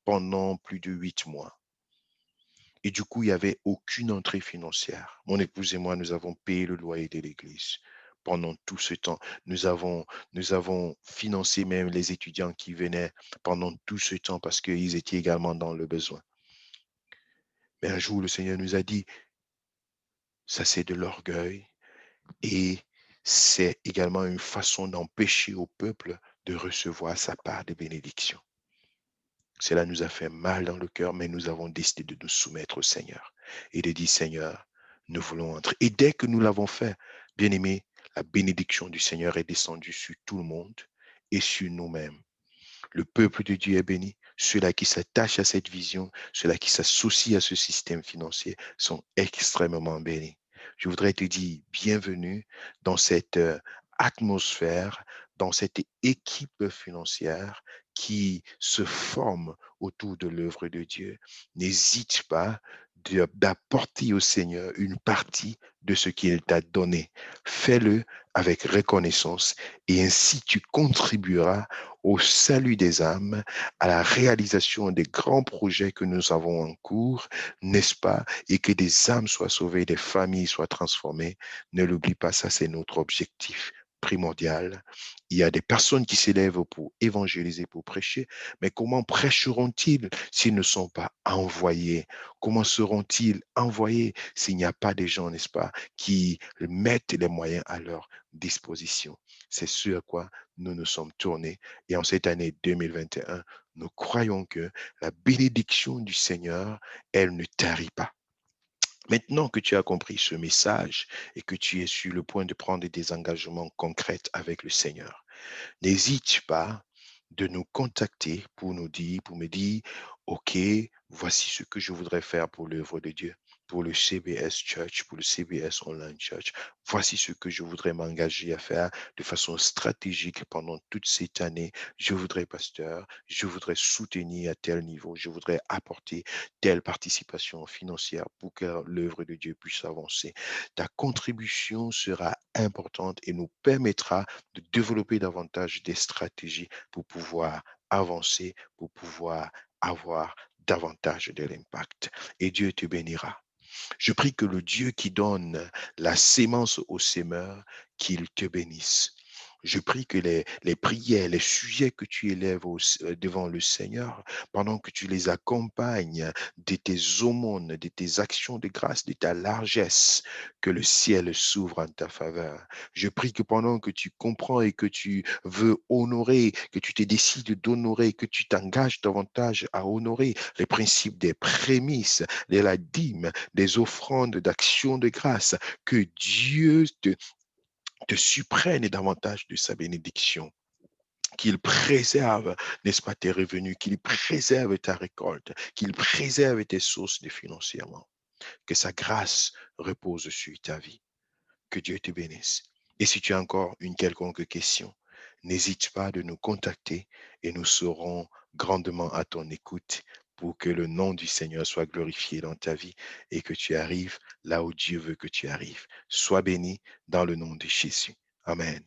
pendant plus de 8 mois. Et du coup, il n'y avait aucune entrée financière. Mon épouse et moi, nous avons payé le loyer de l'église. Pendant tout ce temps, nous avons financé même les étudiants qui venaient pendant tout ce temps parce qu'ils étaient également dans le besoin. Mais un jour, le Seigneur nous a dit, ça c'est de l'orgueil et c'est également une façon d'empêcher au peuple de recevoir sa part de bénédiction. Cela nous a fait mal dans le cœur, mais nous avons décidé de nous soumettre au Seigneur et de dire, Seigneur, nous voulons entrer. Et dès que nous l'avons fait, bien aimé, la bénédiction du Seigneur est descendue sur tout le monde et sur nous-mêmes. Le peuple de Dieu est béni. Ceux-là qui s'attachent à cette vision, ceux-là qui s'associent à ce système financier sont extrêmement bénis. Je voudrais te dire bienvenue dans cette atmosphère, dans cette équipe financière qui se forme autour de l'œuvre de Dieu. N'hésite pas d'apporter au Seigneur une partie de ce qu'il t'a donné. Fais-le avec reconnaissance et ainsi tu contribueras au salut des âmes, à la réalisation des grands projets que nous avons en cours, n'est-ce pas? Et que des âmes soient sauvées, des familles soient transformées. Ne l'oublie pas, ça c'est notre objectif primordial. Il y a des personnes qui s'élèvent pour évangéliser, pour prêcher, mais comment prêcheront-ils s'ils ne sont pas envoyés? Comment seront-ils envoyés s'il n'y a pas des gens, n'est-ce pas, qui mettent les moyens à leur disposition? C'est ce à quoi nous nous sommes tournés. Et en cette année 2021, nous croyons que la bénédiction du Seigneur, elle ne tarit pas. Maintenant que tu as compris ce message et que tu es sur le point de prendre des engagements concrets avec le Seigneur, n'hésite pas de nous contacter pour me dire, OK, voici ce que je voudrais faire pour l'œuvre de Dieu, pour le CBS Church, pour le CBS Online Church. Voici ce que je voudrais m'engager à faire de façon stratégique pendant toute cette année. Je voudrais, pasteur, je voudrais soutenir à tel niveau, je voudrais apporter telle participation financière pour que l'œuvre de Dieu puisse avancer. Ta contribution sera importante et nous permettra de développer davantage des stratégies pour pouvoir avancer, pour pouvoir avoir davantage de l'impact. Et Dieu te bénira. Je prie que le Dieu qui donne la sémence au semeur, qu'il te bénisse. Je prie que les prières, les sujets que tu élèves devant le Seigneur, pendant que tu les accompagnes de tes aumônes, de tes actions de grâce, de ta largesse, que le ciel s'ouvre en ta faveur. Je prie que pendant que tu comprends et que tu veux honorer, que tu te décides d'honorer, que tu t'engages davantage à honorer les principes des prémices, de la dîme, des offrandes d'action de grâce, que Dieu te supprenne davantage de sa bénédiction, qu'il préserve, n'est-ce pas, tes revenus, qu'il préserve ta récolte, qu'il préserve tes sources de financièrement, que sa grâce repose sur ta vie. Que Dieu te bénisse. Et si tu as encore une quelconque question, n'hésite pas de nous contacter et nous serons grandement à ton écoute pour que le nom du Seigneur soit glorifié dans ta vie et que tu arrives là où Dieu veut que tu arrives. Sois béni dans le nom de Jésus. Amen.